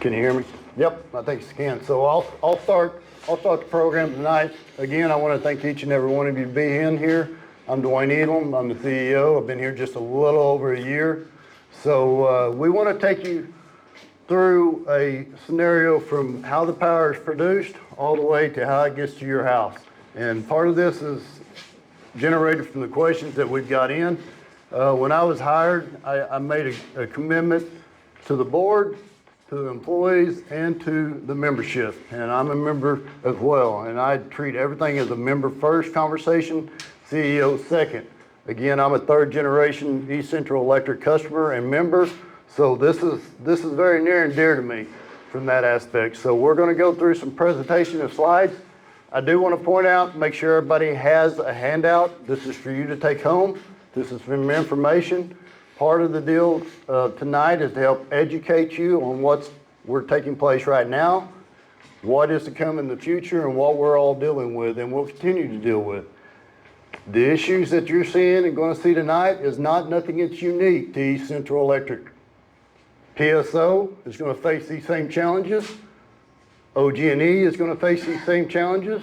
Can you hear me? Yep, I think you can. So I'll start the program tonight. Again, I want to thank each and every one of you to be in here. I'm Dwayne Elam. I'm the CEO. I've been here just a little over a year. So we want to take you through a scenario from how the power is produced all the way to how it gets to your house. And part of this is generated from the questions that we've got in. When I was hired, I made a commitment to the board, to the employees, and to the membership. And I'm a member as well. And I treat everything as a member first conversation, CEO second. Again, I'm a third generation East Central Electric customer and member. So this is very near and dear to me from that aspect. So we're going to go through some presentation of slides. I do want to point out, make sure everybody has a handout. This is for you to take home. This is from information. Part of the deal tonight is to help educate you on what's taking place right now, what is to come in the future, and what we're all dealing with and will continue to deal with. The issues that you're seeing and going to see tonight is nothing that's unique to East Central Electric. PSO is going to face these same challenges. OG&E is going to face these same challenges.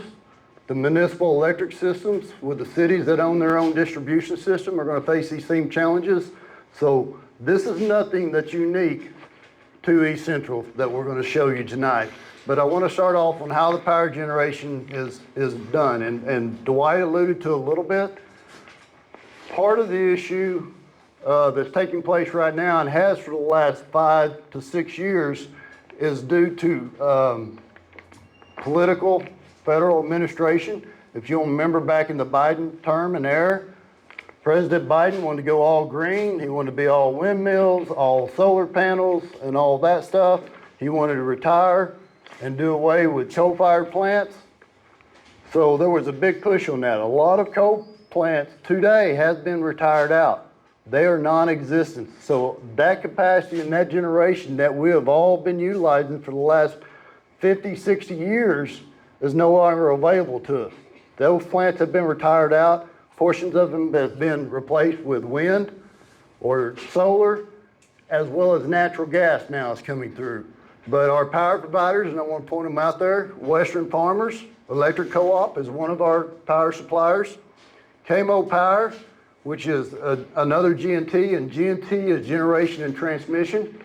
The municipal electric systems with the cities that own their own distribution system are going to face these same challenges. So this is nothing that's unique to East Central that we're going to show you tonight. But I want to start off on how the power generation is done. And Dwight alluded to a little bit. Part of the issue that's taking place right now and has for the last 5 to 6 years is due to political federal administration. If you'll remember back in the Biden term and era, President Biden wanted to go all green. He wanted to be all windmills, all solar panels, and all that stuff. He wanted to retire and do away with coal-fired plants. So there was a big push on that. A lot of coal plants today has been retired out. They are non-existent. So that capacity and that generation that we have all been utilizing for the last 50, 60 years is no longer available to us. Those plants have been retired out. Portions of them have been replaced with wind or solar, as well as natural gas now is coming through. But our power providers, and I want to point them out there, Western Farmers Electric Co-op is one of our power suppliers. KMO Power, which is another G&T, and G&T is generation and transmission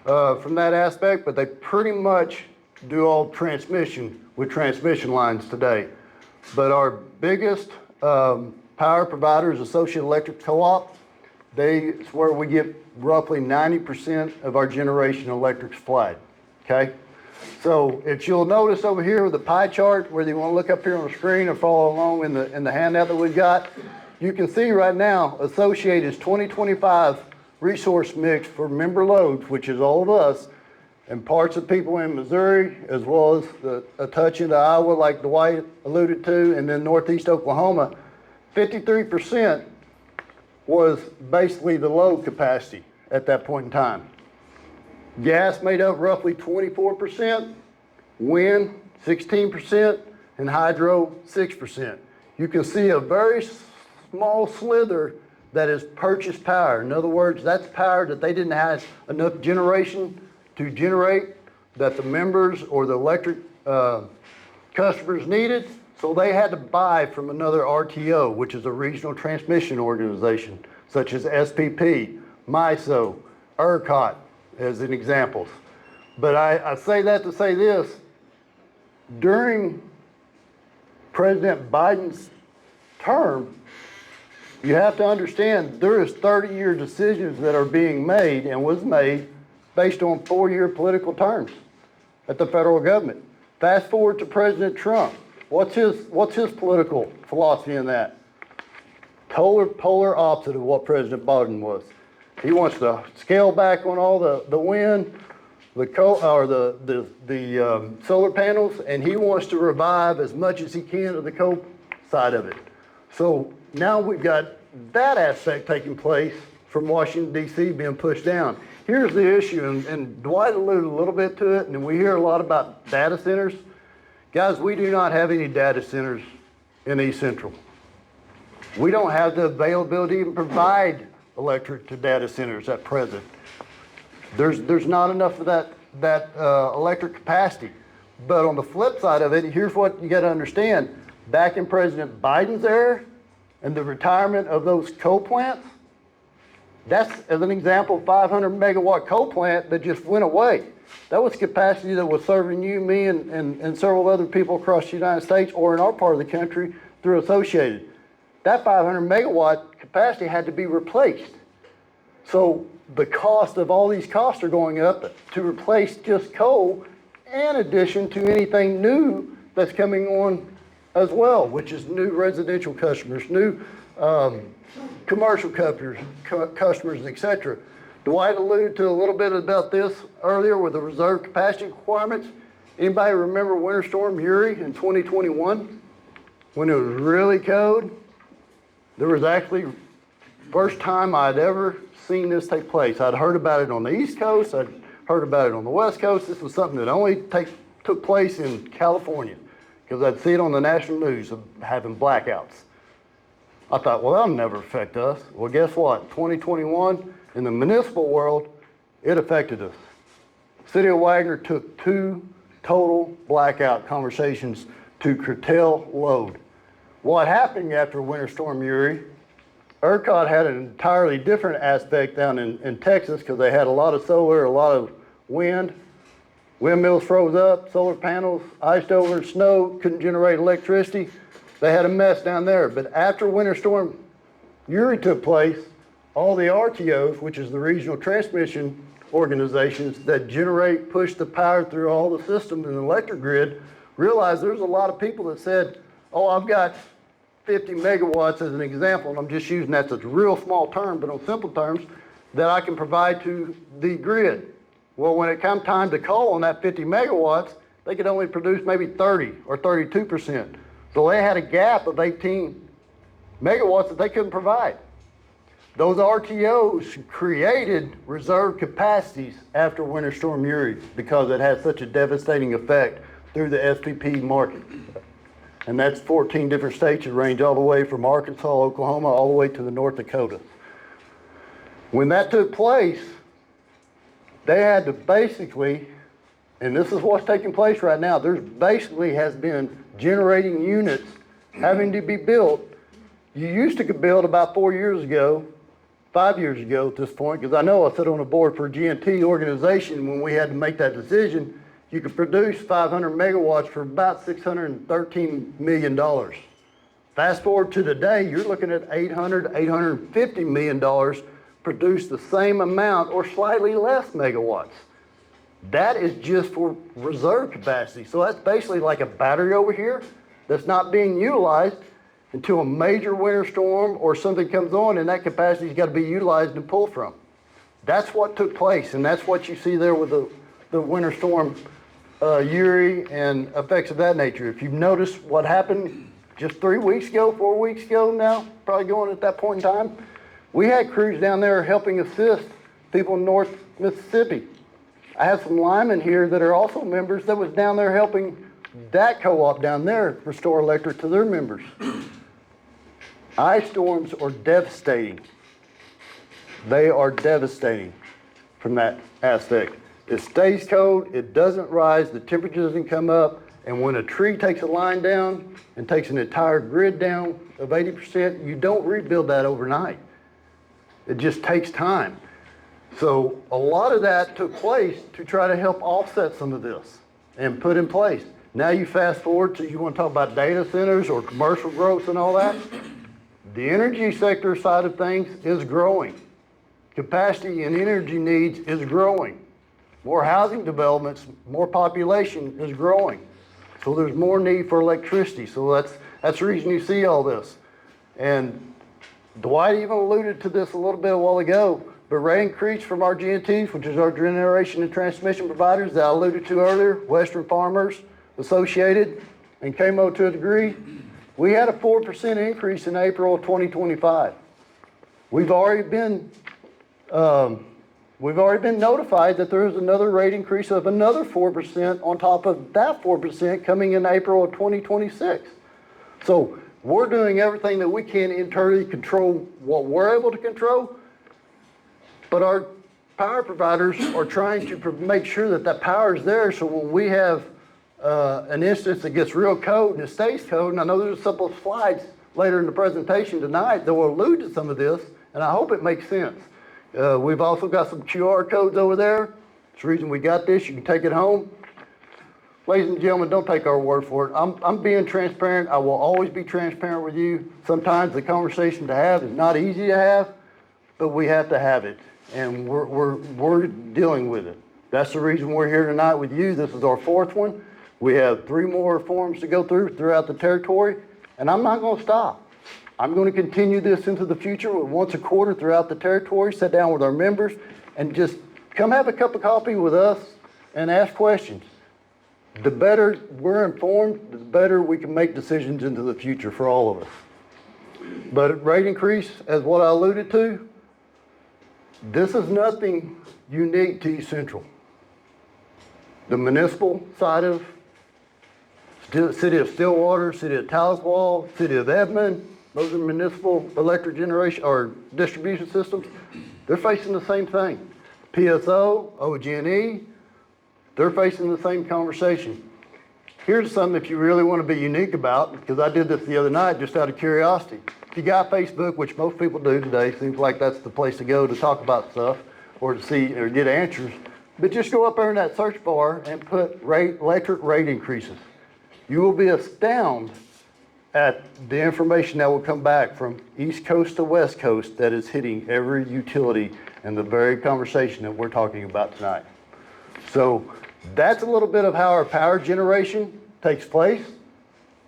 from that aspect, but they pretty much do all transmission with transmission lines today. But our biggest power provider is Associated Electric Co-op. It's where we get roughly 90% of our generation electric supplied, okay? So if you'll notice over here with the pie chart, whether you want to look up here on the screen or follow along in the handout that we've got, you can see right now Associated's 2025 resource mix for member loads, which is all of us, and parts of people in Missouri, as well as a touch into Iowa, like Dwight alluded to, and then Northeast Oklahoma, 53% was basically the load capacity at that point in time. Gas made up roughly 24%, wind 16%, and hydro 6%. You can see a very small slither that is purchased power. In other words, that's power that they didn't have enough generation to generate that the members or the electric customers needed, so they had to buy from another RTO, which is a regional transmission organization, such as SPP, MISO, ERCOT, as an examples. But I say that to say this, during President Biden's term, you have to understand there is 30-year decisions that are being made and was made based on 4-year political terms at the federal government. Fast forward to President Trump. What's his political philosophy in that? Polar opposite of what President Biden was. He wants to scale back on all the wind, the solar panels, and he wants to revive as much as he can of the coal side of it. So now we've got that aspect taking place from Washington, D.C. being pushed down. Here's the issue, and Dwight alluded a little bit to it, and we hear a lot about data centers. Guys, we do not have any data centers in East Central. We don't have the availability to even provide electric to data centers at present. There's not enough of that electric capacity. But on the flip side of it, here's what you got to understand. Back in President Biden's era and the retirement of those coal plants, that's, as an example, 500 megawatt coal plant that just went away. That was capacity that was serving you, me, and several other people across the United States or in our part of the country through Associated. That 500 megawatt capacity had to be replaced. So the cost of all these costs are going up to replace just coal, in addition to anything new that's coming on as well, which is new residential customers, new commercial customers, etc. Dwight alluded to a little bit about this earlier with the reserve capacity requirements. Anybody remember Winter Storm Uri in 2021? When it was really cold? There was actually, first time I'd ever seen this take place. I'd heard about it on the East Coast, I'd heard about it on the West Coast. This was something that only took place in California, because I'd see it on the national news of having blackouts. I thought, well, that'll never affect us. Well, guess what? 2021, in the municipal world, it affected us. City of Wagner took 2 total blackout conversations to curtail load. What happened after Winter Storm Uri, ERCOT had an entirely different aspect down in Texas, because they had a lot of solar, a lot of wind. Windmills froze up, solar panels iced over in snow, couldn't generate electricity. They had a mess down there. But after Winter Storm Uri took place, all the RTOs, which is the regional transmission organizations that push the power through all the systems in the electric grid, realized there's a lot of people that said, oh, I've got 50 megawatts as an example, and I'm just using that as a real small term, but on simple terms, that I can provide to the grid. Well, when it comes time to call on that 50 megawatts, they could only produce maybe 30 or 32%. So they had a gap of 18 megawatts that they couldn't provide. Those RTOs created reserve capacities after Winter Storm Uri because it had such a devastating effect through the SPP market. And that's 14 different states that range all the way from Arkansas, Oklahoma, all the way to the North Dakota. When that took place, they had to basically, and this is what's taking place right now, there's basically has been generating units having to be built. You used to build about 4 years ago, 5 years ago at this point, because I know I sat on a board for a GNT organization when we had to make that decision. You could produce 500 megawatts for about $613 million. Fast forward to today, you're looking at $850 million produce the same amount or slightly less megawatts. That is just for reserve capacity. So that's basically like a battery over here that's not being utilized until a major winter storm or something comes on, and that capacity's got to be utilized and pulled from. That's what took place, and that's what you see there with the winter storm Uri and effects of that nature. If you've noticed what happened just 3 weeks ago, 4 weeks ago now, probably going at that point in time, we had crews down there helping assist people in North Mississippi. I have some linemen here that are also members that was down there helping that co-op down there restore electric to their members. Ice storms are devastating. They are devastating from that aspect. It stays cold, it doesn't rise, the temperature doesn't come up, and when a tree takes a line down and takes an entire grid down of 80%, you don't rebuild that overnight. It just takes time. So a lot of that took place to try to help offset some of this and put in place. Now you fast forward to, you want to talk about data centers or commercial growth and all that. The energy sector side of things is growing. Capacity and energy needs is growing. More housing developments, more population is growing. So there's more need for electricity. So that's the reason you see all this. And Dwight even alluded to this a little bit a while ago, but rate increase from our GNTs, which is our generation and transmission providers that I alluded to earlier, Western Farmers, Associated, and KMO to a degree, we had a 4% increase in April of 2025. We've already been notified that there is another rate increase of another 4% on top of that 4% coming in April of 2026. So we're doing everything that we can internally control what we're able to control, but our power providers are trying to make sure that that power is there, so when we have an instance that gets real cold and it stays cold, and I know there's a couple of slides later in the presentation tonight that will allude to some of this, and I hope it makes sense. We've also got some QR codes over there. That's the reason we got this. You can take it home. Ladies and gentlemen, don't take our word for it. I'm being transparent. I will always be transparent with you. Sometimes the conversation to have is not easy to have, but we have to have it, and we're dealing with it. That's the reason we're here tonight with you. This is our fourth one. We have 3 more forums to go throughout the territory, and I'm not going to stop. I'm going to continue this into the future with once a quarter throughout the territory, sit down with our members, and just come have a cup of coffee with us and ask questions. The better we're informed, the better we can make decisions into the future for all of us. But rate increase, as what I alluded to, this is nothing unique to East Central. The municipal side of City of Stillwater, City of Tahlequah, City of Edmond, those are municipal electric generation or distribution systems. They're facing the same thing. PSO, OG&E, they're facing the same conversation. Here's something if you really want to be unique about, because I did this the other night just out of curiosity. If you got Facebook, which most people do today, seems like that's the place to go to talk about stuff or to see or get answers, but just go up there in that search bar and put electric rate increases. You will be astounded at the information that will come back from East Coast to West Coast that is hitting every utility in the very conversation that we're talking about tonight. So that's a little bit of how our power generation takes place.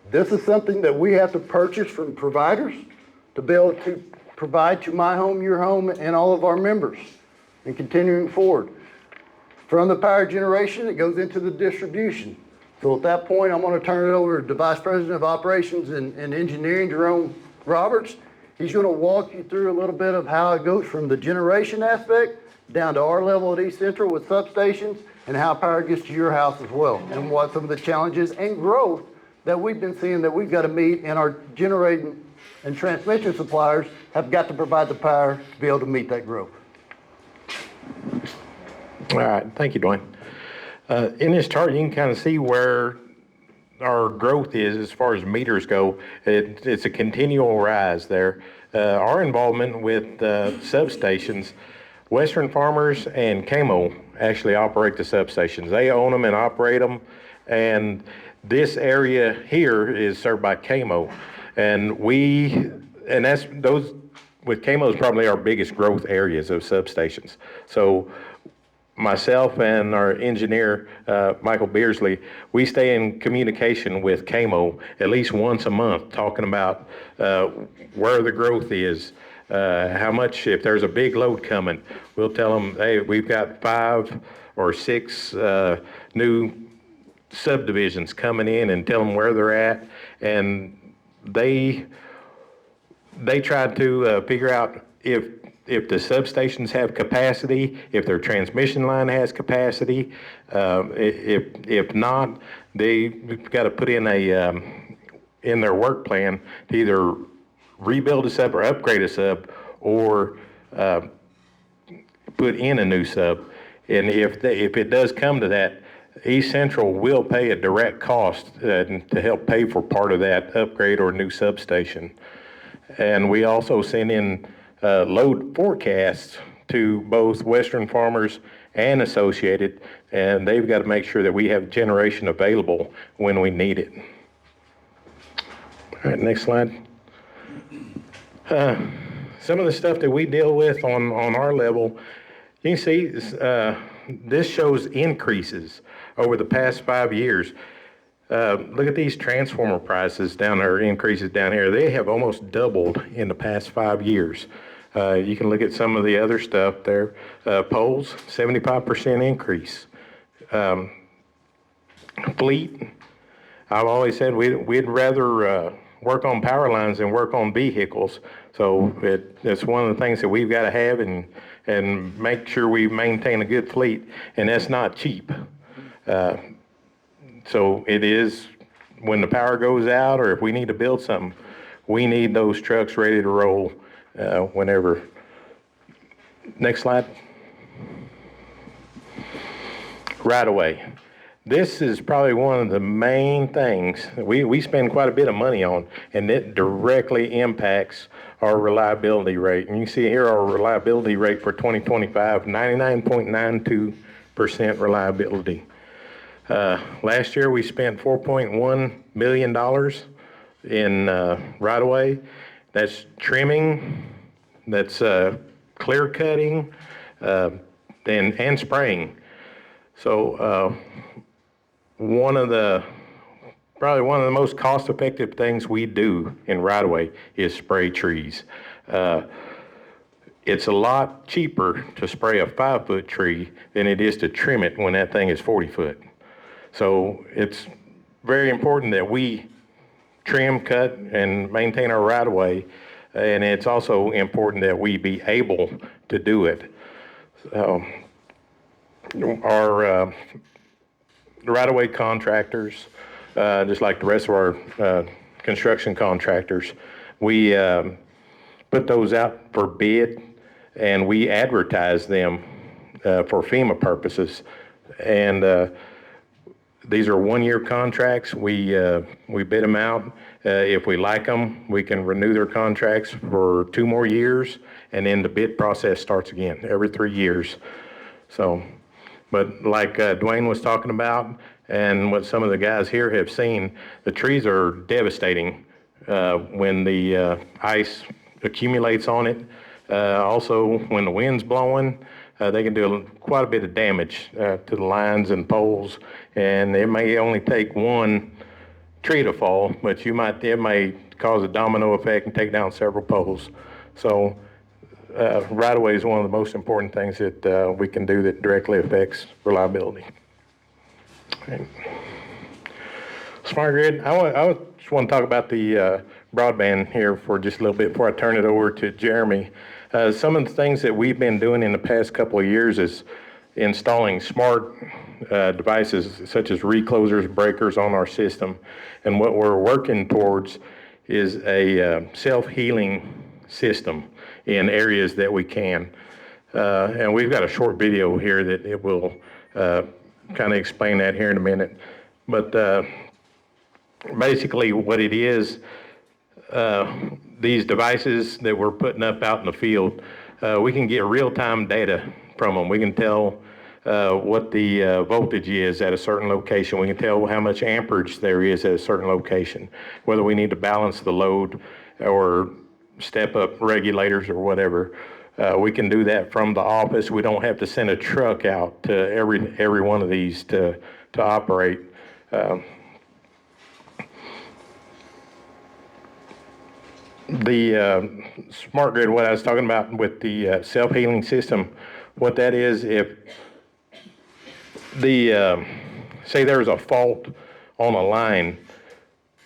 This is something that we have to purchase from providers to be able to provide to my home, your home, and all of our members, and continuing forward. From the power generation, it goes into the distribution. So at that point, I'm going to turn it over to the Vice President of Operations and Engineering, Jerome Roberts. He's going to walk you through a little bit of how it goes from the generation aspect down to our level at East Central with substations, and how power gets to your house as well, and what some of the challenges and growth that we've been seeing that we've got to meet, and our generating and transmission suppliers have got to provide the power to be able to meet that growth. All right, thank you, Dwayne. In this chart, you can kind of see where our growth is as far as meters go. It's a continual rise there. Our involvement with substations, Western Farmers and CAMO actually operate the substations. They own them and operate them, and this area here is served by CAMO, and that's those with CAMO is probably our biggest growth areas of substations. So myself and our engineer, Michael Beersley, we stay in communication with CAMO at least once a month, talking about where the growth is, how much, if there's a big load coming, we'll tell them, hey, we've got 5 or 6 new subdivisions coming in, and tell them where they're at, and they try to figure out if the substations have capacity, if their transmission line has capacity. If not, they've got to put in in their work plan to either rebuild a sub or upgrade a sub, or put in a new sub. And if it does come to that, East Central will pay a direct cost to help pay for part of that upgrade or new substation. And we also send in load forecasts to both Western Farmers and Associated, and they've got to make sure that we have generation available when we need it. All right, next slide. Some of the stuff that we deal with on our level, you can see this shows increases over the past 5 years. Look at these transformer prices down there, increases down here. They have almost doubled in the past 5 years. You can look at some of the other stuff there. Poles, 75% increase. Fleet, I've always said we'd rather work on power lines than work on vehicles. So it's one of the things that we've got to have and make sure we maintain a good fleet, and that's not cheap. So it is, when the power goes out or if we need to build something, we need those trucks ready to roll whenever. Next slide. right away. This is probably one of the main things that we spend quite a bit of money on, and it directly impacts our reliability rate. And you see here our reliability rate for 2025, 99.92% reliability. Last year we spent $4.1 million in right-of-way. That's trimming, that's clear cutting, and spraying. So probably one of the most cost-effective things we do in right-of-way is spray trees. It's a lot cheaper to spray a 5-foot tree than it is to trim it when that thing is 40 foot. So it's very important that we trim, cut, and maintain our right-of-way, and it's also important that we be able to do it. Our right-of-way contractors, just like the rest of our construction contractors, we put those out for bid, and we advertise them for FEMA purposes. And these are one-year contracts. We bid them out. If we like them, we can renew their contracts for 2 more years, and then the bid process starts again every 3 years. So, but like Dwayne was talking about, and what some of the guys here have seen, the trees are devastating when the ice accumulates on it. Also, when the wind's blowing, they can do quite a bit of damage to the lines and poles, and it may only take one tree to fall, but it may cause a domino effect and take down several poles. So right-of-way is one of the most important things that we can do that directly affects reliability. Okay. Smart grid, I just want to talk about the broadband here for just a little bit before I turn it over to Jeremy. Some of the things that we've been doing in the past couple of years is installing smart devices such as reclosers, breakers on our system. And what we're working towards is a self-healing system in areas that we can. And we've got a short video here that it will kind of explain that here in a minute. But basically what it is, these devices that we're putting up out in the field, we can get real-time data from them. We can tell what the voltage is at a certain location. We can tell how much amperage there is at a certain location, whether we need to balance the load or step up regulators or whatever. We can do that from the office. We don't have to send a truck out to every one of these to operate. The smart grid, what I was talking about with the self-healing system, what that is, if say there's a fault on a line,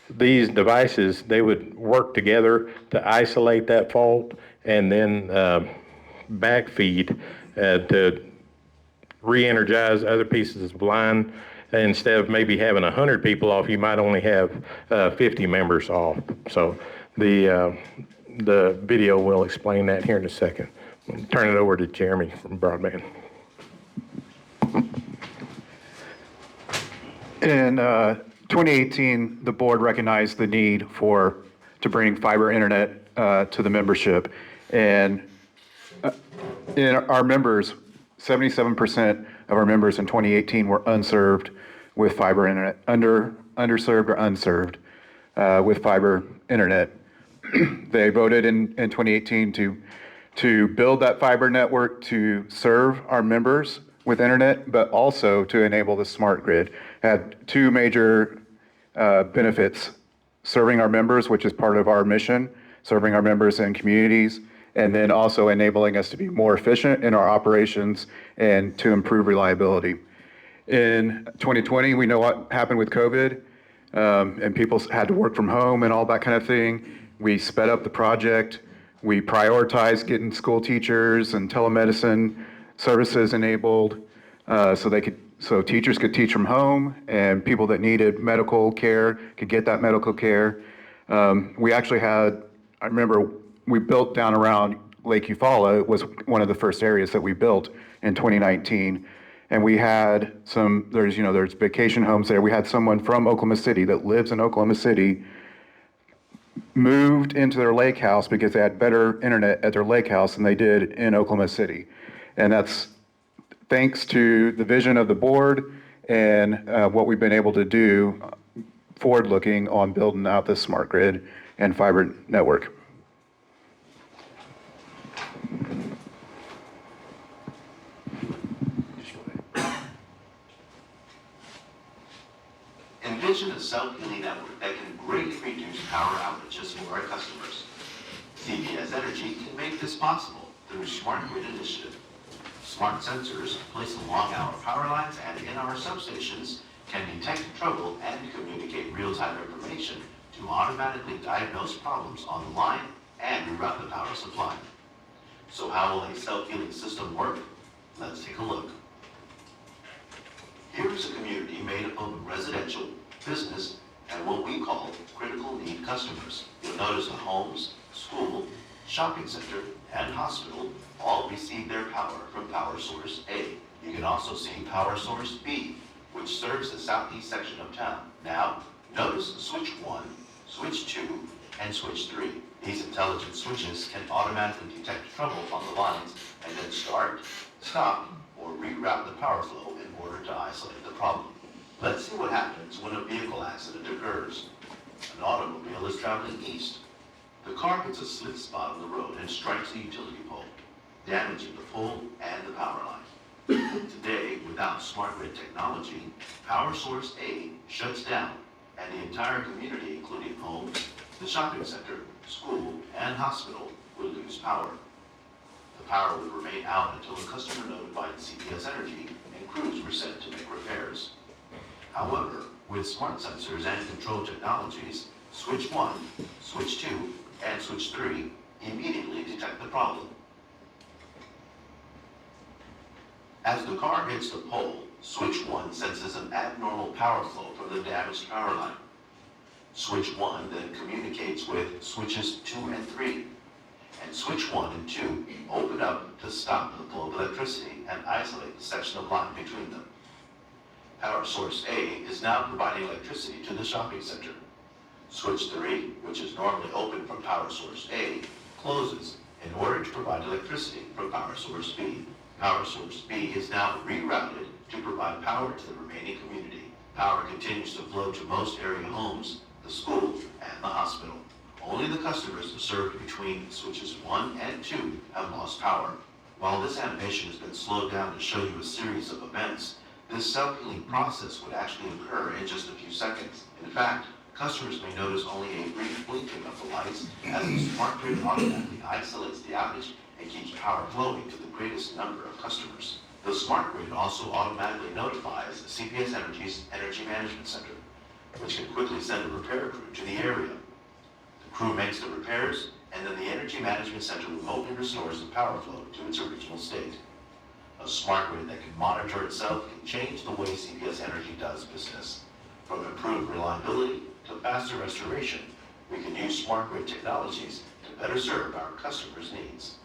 these devices, they would work together to isolate that fault and then backfeed to re-energize other pieces of line. Instead of maybe having 100 people off, you might only have 50 members off. So the video will explain that here in a second. I'll turn it over to Jeremy from Broadband. In 2018, the board recognized the need to bring fiber internet to the membership, and in our members, 77% of our members in 2018 were unserved with fiber internet, underserved or unserved with fiber internet. They voted in 2018 to build that fiber network to serve our members with internet, but also to enable the smart grid. Had 2 major benefits: serving our members, which is part of our mission, serving our members and communities, and then also enabling us to be more efficient in our operations and to improve reliability. In 2020, we know what happened with COVID, and people had to work from home and all that kind of thing. We sped up the project. We prioritized getting school teachers and telemedicine services enabled so teachers could teach from home and people that needed medical care could get that medical care. We actually I remember we built down around Lake Eufaula. It was one of the first areas that we built in 2019. And we had there's vacation homes there. We had someone from Oklahoma City that lives in Oklahoma City moved into their lake house because they had better internet at their lake house than they did in Oklahoma City. And that's thanks to the vision of the board and what we've been able to do forward-looking on building out this smart grid and fiber network. Envision a self-healing network that can greatly reduce power outages for our customers. CPS Energy can make this possible through Smart Grid Initiative. Smart sensors placed along our power lines and in our substations can detect trouble and communicate real-time information to automatically diagnose problems on the line and reroute the power supply. So how will a self-healing system work? Let's take a look. Here is a community made up of residential, business, and what we call critical need customers. You'll notice the homes, school, shopping center, and hospital all receive their power from power source A. You can also see power source B, which serves the southeast section of town. Now, notice switch 1, switch 2, and switch 3. These intelligent switches can automatically detect trouble on the lines and then start, stop, or reroute the power flow in order to isolate the problem. Let's see what happens when a vehicle accident occurs. An automobile is traveling east. The car hits a slit spot on the road and strikes a utility pole, damaging the pole and the power line. Today, without smart grid technology, power source A shuts down and the entire community, including homes, the shopping center, school, and hospital, will lose power. The power would remain out until the customer notified CPS Energy and crews were sent to make repairs. However, with smart sensors and control technologies, switch 1, switch 2, and switch 3 immediately detect the problem. As the car hits the pole, switch 1 senses an abnormal power flow from the damaged power line. Switch 1 then communicates with switches 2 and 3, and switch 1 and 2 open up to stop the flow of electricity and isolate the section of line between them. Power source A is now providing electricity to the shopping center. Switch 3, which is normally open from power source A, closes in order to provide electricity from power source B. Power source B is now rerouted to provide power to the remaining community. Power continues to flow to most area homes, the school, and the hospital. Only the customers served between switches 1 and 2 have lost power. While this animation has been slowed down to show you a series of events, this self-healing process would actually occur in just a few seconds. In fact, customers may notice only a brief blinking of the lights as the smart grid automatically isolates the outage and keeps power flowing to the greatest number of customers. The smart grid also automatically notifies CPS Energy's Energy Management Center, which can quickly send a repair crew to the area. The crew makes the repairs, and then the Energy Management Center remotely restores the power flow to its original state. A smart grid that can monitor itself can change the way CPS Energy does business. From improved reliability to faster restoration, we can use smart grid technologies to better serve our customers' needs.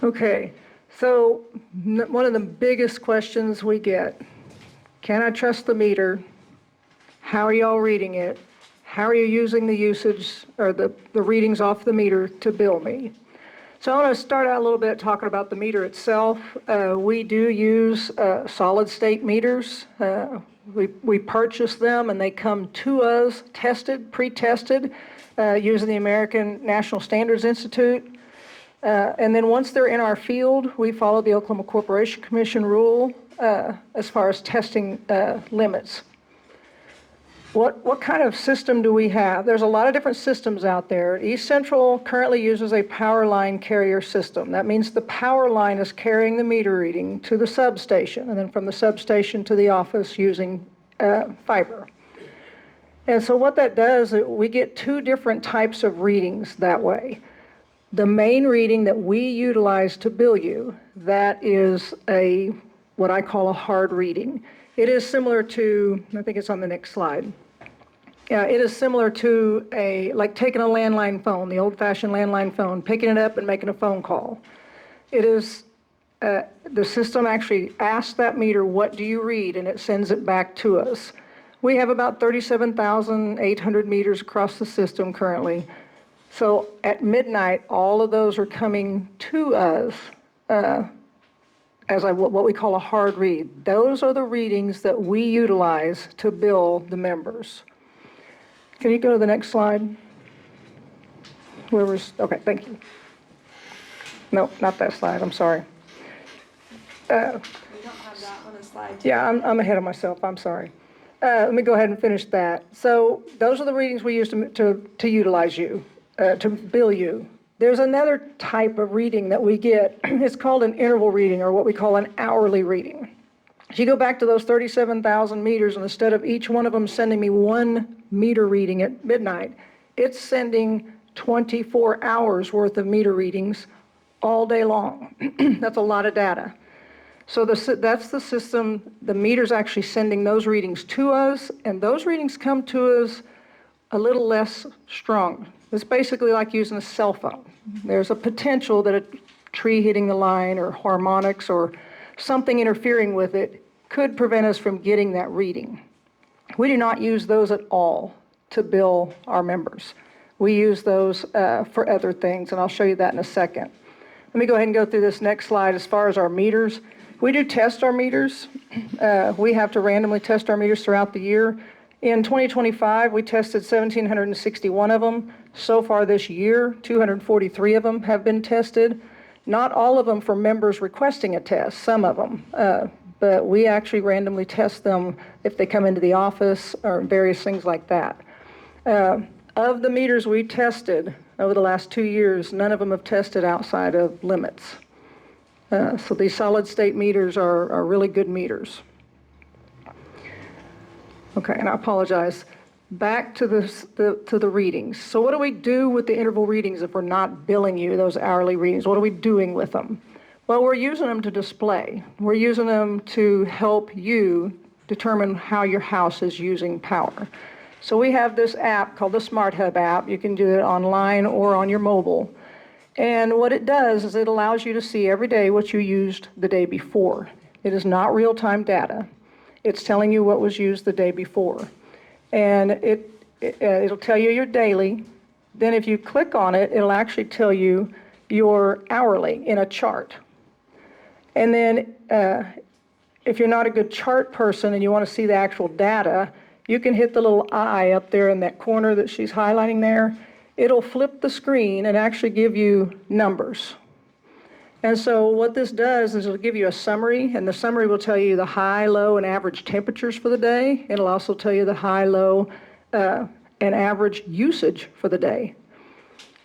Okay, so one of the biggest questions we get, can I trust the meter? How are y'all reading it? How are you using the usage or the readings off the meter to bill me? So I want to start out a little bit talking about the meter itself. We do use solid state meters. We purchase them and they come to us tested, pre-tested, using the American National Standards Institute. And then once they're in our field, we follow the Oklahoma Corporation Commission rule as far as testing limits. What kind of system do we have? There's a lot of different systems out there. East Central currently uses a power line carrier system. That means the power line is carrying the meter reading to the substation, and then from the substation to the office using fiber. And so what that does, we get two different types of readings that way. The main reading that we utilize to bill you, that is what I call a hard reading. It is similar to, I think it's on the next slide. It is similar to like taking a landline phone, the old-fashioned landline phone, picking it up and making a phone call. It is, the system actually asks that meter, what do you read? And it sends it back to us. We have about 37,800 meters across the system currently. So at midnight, all of those are coming to us as what we call a hard read. Those are the readings that we utilize to bill the members. Can you go to the next slide? Okay, thank you. No, not that slide, I'm sorry. We don't have that on a slide. Yeah, I'm ahead of myself, I'm sorry. Let me go ahead and finish that. So those are the readings we use to utilize you, to bill you. There's another type of reading that we get. It's called an interval reading, or what we call an hourly reading. If you go back to those 37,000 meters, and instead of each one of them sending me 1 meter reading at midnight, it's sending 24 hours worth of meter readings all day long. That's a lot of data. So that's the system. The meter's actually sending those readings to us, and those readings come to us a little less strong. It's basically like using a cell phone. There's a potential that a tree hitting the line or harmonics or something interfering with it could prevent us from getting that reading. We do not use those at all to bill our members. We use those for other things, and I'll show you that in a second. Let me go ahead and go through this next slide. As far as our meters, we do test our meters. We have to randomly test our meters throughout the year. In 2025, we tested 1,761 of them. So far this year, 243 of them have been tested. Not all of them for members requesting a test, some of them. But we actually randomly test them if they come into the office or various things like that. Of the meters we tested over the last 2 years, none of them have tested outside of limits. So these solid state meters are really good meters. Okay, and I apologize. Back to the readings. So what do we do with the interval readings if we're not billing you those hourly readings? What are we doing with them? Well, we're using them to display. We're using them to help you determine how your house is using power. So we have this app called the Smart Hub app. You can do it online or on your mobile. And what it does is it allows you to see every day what you used the day before. It is not real-time data. It's telling you what was used the day before. And it'll tell you your daily. Then if you click on it, it'll actually tell you your hourly in a chart. And then if you're not a good chart person and you want to see the actual data, you can hit the little eye up there in that corner that she's highlighting there. It'll flip the screen and actually give you numbers. And so what this does is it'll give you a summary, and the summary will tell you the high, low, and average temperatures for the day. It'll also tell you the high, low, and average usage for the day.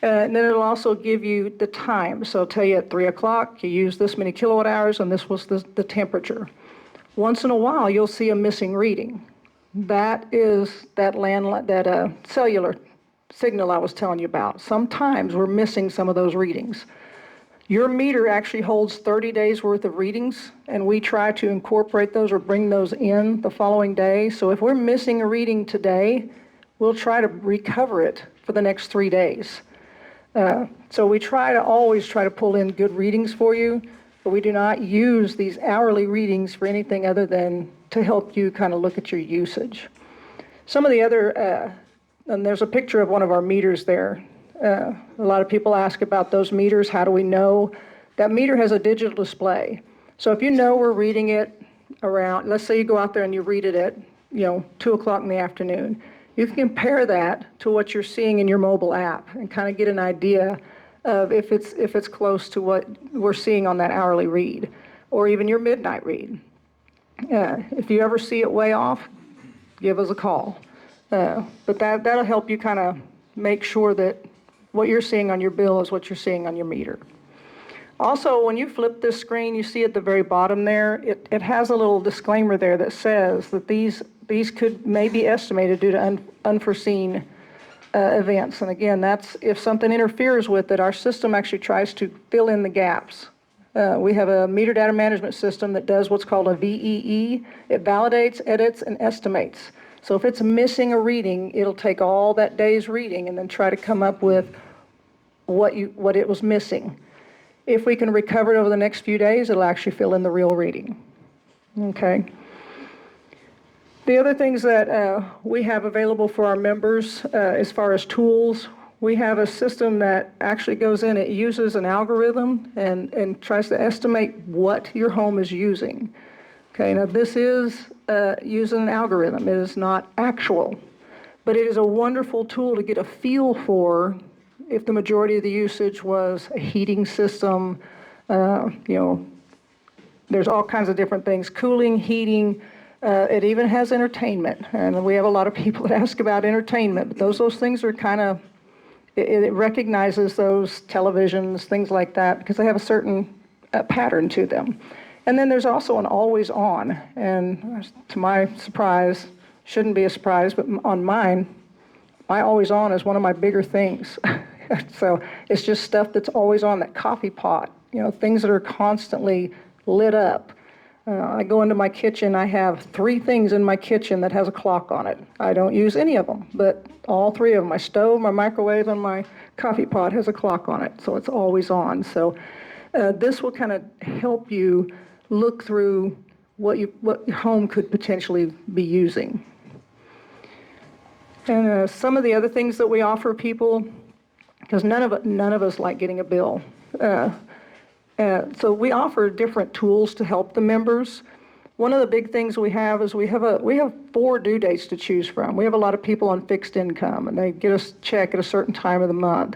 And then it'll also give you the time. So it'll tell you at 3 o'clock, you used this many kilowatt hours, and this was the temperature. Once in a while, you'll see a missing reading. That is that cellular signal I was telling you about. Sometimes we're missing some of those readings. Your meter actually holds 30 days worth of readings, and we try to incorporate those or bring those in the following day. So if we're missing a reading today, we'll try to recover it for the next 3 days. So we always try to pull in good readings for you, but we do not use these hourly readings for anything other than to help you kind of look at your usage. Some of the other, and there's a picture of one of our meters there. A lot of people ask about those meters. How do we know? That meter has a digital display. So if you know we're reading it around, let's say you go out there and you read it at 2 o'clock in the afternoon, you can compare that to what you're seeing in your mobile app and kind of get an idea of if it's close to what we're seeing on that hourly read, or even your midnight read. If you ever see it way off, give us a call. But that'll help you kind of make sure that what you're seeing on your bill is what you're seeing on your meter. Also, when you flip this screen, you see at the very bottom there, it has a little disclaimer there that says that these may be estimated due to unforeseen events. And again, that's if something interferes with it, our system actually tries to fill in the gaps. We have a meter data management system that does what's called a VEE. It validates, edits, and estimates. So if it's missing a reading, it'll take all that day's reading and then try to come up with what it was missing. If we can recover it over the next few days, it'll actually fill in the real reading. Okay. The other things that we have available for our members as far as tools, we have a system that actually goes in, it uses an algorithm and tries to estimate what your home is using. Okay, now this is using an algorithm. It is not actual, but it is a wonderful tool to get a feel for if the majority of the usage was a heating system, there's all kinds of different things, cooling, heating. It even has entertainment, and we have a lot of people that ask about entertainment, but those things are kind of, it recognizes those televisions, things like that, because they have a certain pattern to them. And then there's also an always on, and to my surprise, shouldn't be a surprise, but on mine, my always on is one of my bigger things. So it's just stuff that's always on, that coffee pot, things that are constantly lit up. I go into my kitchen, I have 3 things in my kitchen that has a clock on it. I don't use any of them, but all 3 of them, my stove, my microwave, and my coffee pot has a clock on it, so it's always on. So this will kind of help you look through what your home could potentially be using. And some of the other things that we offer people, because none of us like getting a bill. So we offer different tools to help the members. One of the big things we have is we have 4 due dates to choose from. We have a lot of people on fixed income, and they get a check at a certain time of the month.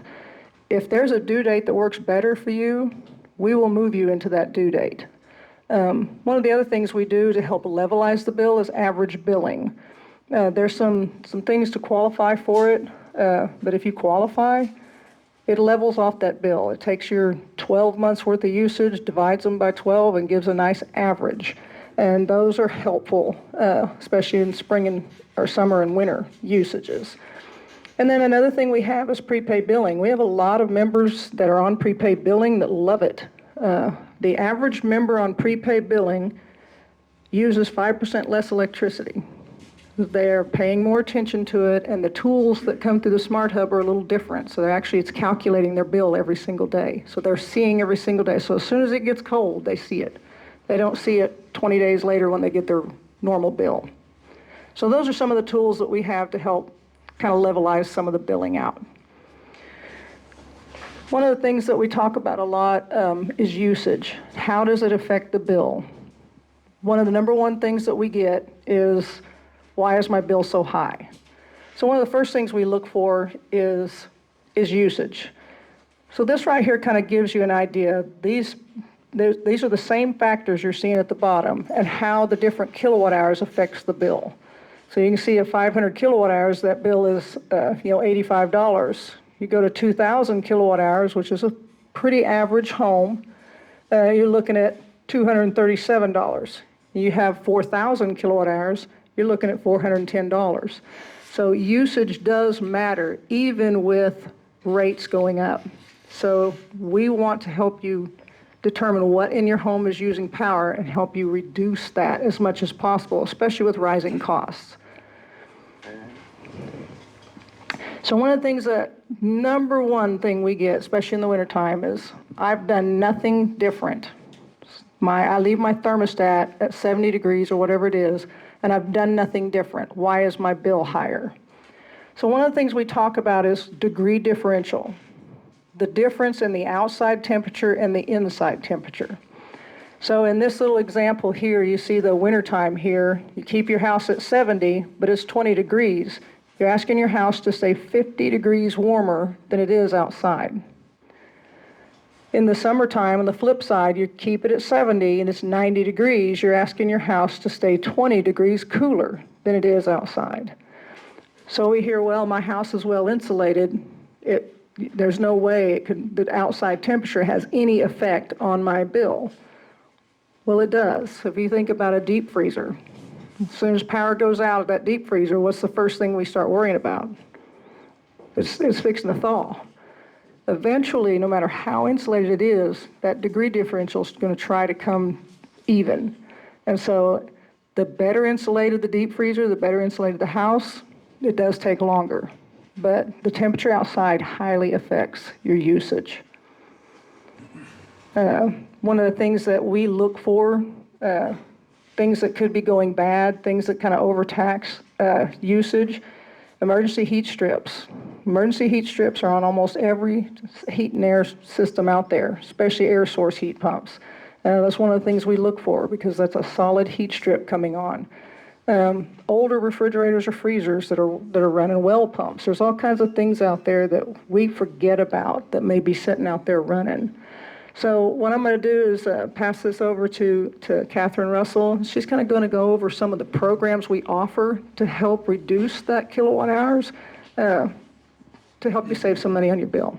If there's a due date that works better for you, we will move you into that due date. One of the other things we do to help levelize the bill is average billing. There's some things to qualify for it, but if you qualify, it levels off that bill. It takes your 12 months worth of usage, divides them by 12, and gives a nice average. And those are helpful, especially in spring or summer and winter usages. And then another thing we have is prepaid billing. We have a lot of members that are on prepaid billing that love it. The average member on prepaid billing uses 5% less electricity. They're paying more attention to it, and the tools that come through the Smart Hub are a little different. So it's calculating their bill every single day. So they're seeing every single day. So as soon as it gets cold, they see it. They don't see it 20 days later when they get their normal bill. So those are some of the tools that we have to help kind of levelize some of the billing out. One of the things that we talk about a lot is usage. How does it affect the bill? One of the number one things that we get is, why is my bill so high? So one of the first things we look for is usage. So this right here kind of gives you an idea. These are the same factors you're seeing at the bottom and how the different kilowatt hours affects the bill. So you can see at 500 kilowatt hours, that bill is $85. You go to 2,000 kilowatt hours, which is a pretty average home, you're looking at $237. You have 4,000 kilowatt hours, you're looking at $410. So usage does matter, even with rates going up. So we want to help you determine what in your home is using power and help you reduce that as much as possible, especially with rising costs. So one of the things number one thing we get, especially in the wintertime, is I've done nothing different. I leave my thermostat at 70 degrees or whatever it is, and I've done nothing different. Why is my bill higher? So one of the things we talk about is degree differential, the difference in the outside temperature and the inside temperature. So in this little example here, you see the wintertime here. You keep your house at 70, but it's 20 degrees. You're asking your house to stay 50 degrees warmer than it is outside. In the summertime, on the flip side, you keep it at 70 and it's 90 degrees. You're asking your house to stay 20 degrees cooler than it is outside. So we hear, well, my house is well insulated. There's no way the outside temperature has any effect on my bill. Well, it does. If you think about a deep freezer, as soon as power goes out of that deep freezer, what's the first thing we start worrying about? It's fixing to thaw. Eventually, no matter how insulated it is, that degree differential is going to try to come even. And so The better insulated the deep freezer, the better insulated the house, it does take longer. But the temperature outside highly affects your usage. One of the things that we look for, things that could be going bad, things that kind of overtax usage, emergency heat strips. Emergency heat strips are on almost every heat and air system out there, especially air source heat pumps. That's one of the things we look for because that's a solid heat strip coming on. Older refrigerators or freezers that are running well pumps. There's all kinds of things out there that we forget about that may be sitting out there running. So what I'm going to do is pass this over to Catherine Russell. She's kind of going to go over some of the programs we offer to help reduce that kilowatt hours to help you save some money on your bill.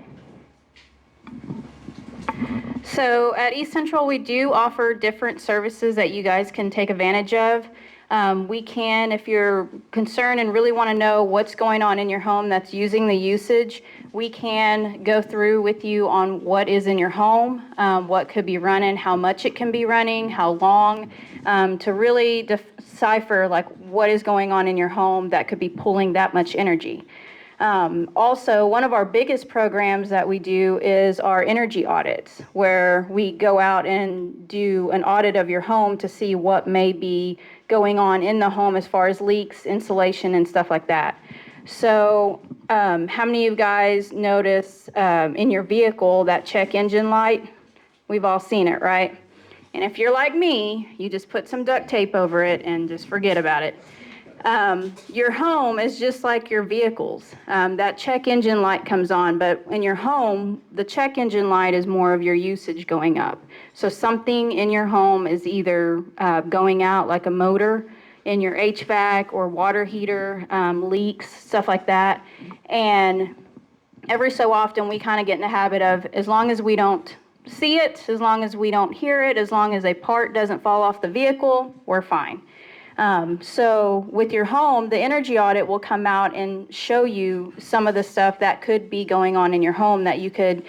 So at East Central, we do offer different services that you guys can take advantage of. We can, if you're concerned and really want to know what's going on in your home that's using the usage, we can go through with you on what is in your home, what could be running, how much it can be running, how long, to really decipher like what is going on in your home that could be pulling that much energy. Also, one of our biggest programs that we do is our energy audits, where we go out and do an audit of your home to see what may be going on in the home as far as leaks, insulation, and stuff like that. So how many of you guys notice in your vehicle that check engine light? We've all seen it, right? And if you're like me, you just put some duct tape over it and just forget about it. Your home is just like your vehicles. That check engine light comes on, but in your home, the check engine light is more of your usage going up. So something in your home is either going out, like a motor in your HVAC or water heater, leaks, stuff like that. And every so often we kind of get in the habit of, as long as we don't see it, as long as we don't hear it, as long as a part doesn't fall off the vehicle, we're fine. So with your home, the energy audit will come out and show you some of the stuff that could be going on in your home that you could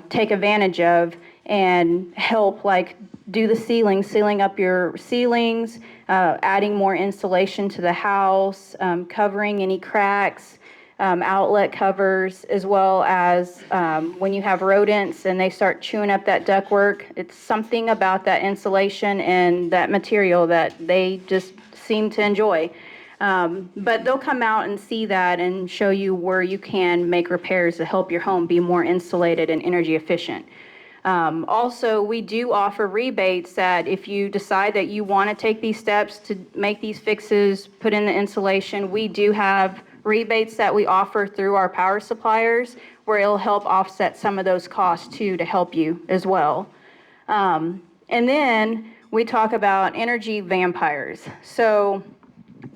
take advantage of and help, like do the sealing up your ceilings, adding more insulation to the house, covering any cracks, outlet covers, as well as when you have rodents and they start chewing up that ductwork. It's something about that insulation and that material that they just seem to enjoy. But they'll come out and see that and show you where you can make repairs to help your home be more insulated and energy efficient. Also, we do offer rebates that if you decide that you want to take these steps to make these fixes, put in the insulation, we do have rebates that we offer through our power suppliers where it'll help offset some of those costs too to help you as well. And then we talk about energy vampires. So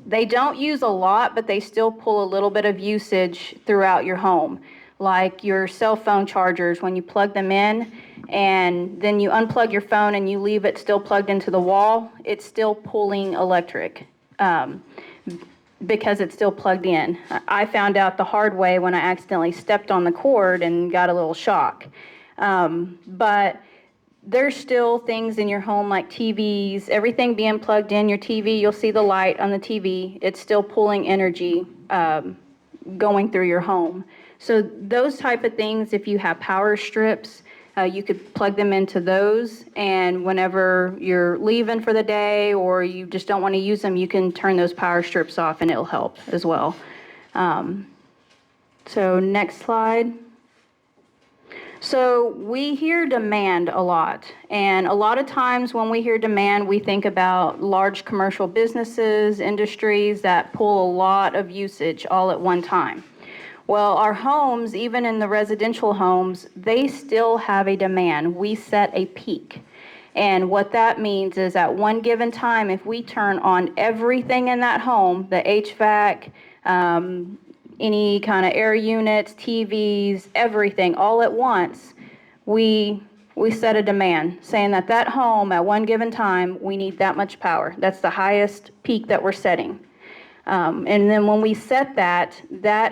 they don't use a lot, but they still pull a little bit of usage throughout your home. Like your cell phone chargers, when you plug them in and then you unplug your phone and you leave it still plugged into the wall, it's still pulling electric because it's still plugged in. I found out the hard way when I accidentally stepped on the cord and got a little shock. But there's still things in your home like TVs, everything being plugged in. Your TV, you'll see the light on the TV. It's still pulling energy going through your home. So those type of things, if you have power strips, you could plug them into those, and whenever you're leaving for the day or you just don't want to use them, you can turn those power strips off and it'll help as well. So next slide. So we hear demand a lot, and a lot of times when we hear demand, we think about large commercial businesses, industries that pull a lot of usage all at one time. Well, our homes, even in the residential homes, they still have a demand. We set a peak. And what that means is at one given time, if we turn on everything in that home, the HVAC, any kind of air units, TVs, everything, all at once, we set a demand saying that home at one given time, we need that much power. That's the highest peak that we're setting. And then when we set that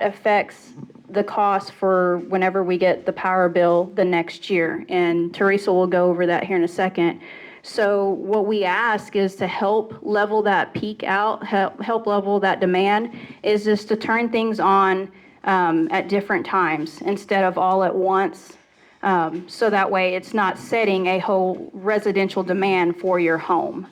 affects the cost for whenever we get the power bill the next year. And Teresa will go over that here in a second. So what we ask is to help level that peak out, help level that demand, is just to turn things on at different times instead of all at once. So that way it's not setting a whole residential demand for your home.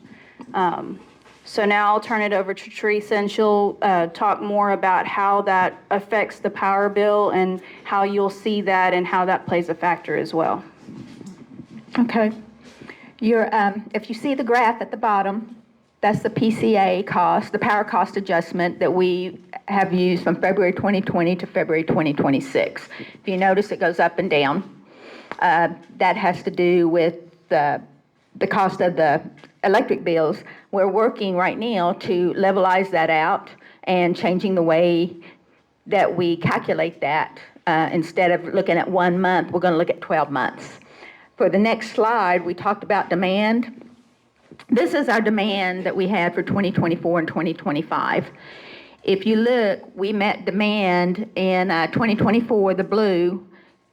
So now I'll turn it over to Teresa, and she'll talk more about how that affects the power bill and how you'll see that and how that plays a factor as well. Okay. If you see the graph at the bottom, that's the PCA cost, the power cost adjustment that we have used from February 2020 to February 2026. If you notice, it goes up and down. That has to do with the cost of the electric bills. We're working right now to levelize that out and changing the way that we calculate that. Instead of looking at 1 month, we're going to look at 12 months. For the next slide, we talked about demand. This is our demand that we had for 2024 and 2025. If you look, we met demand in 2024, the blue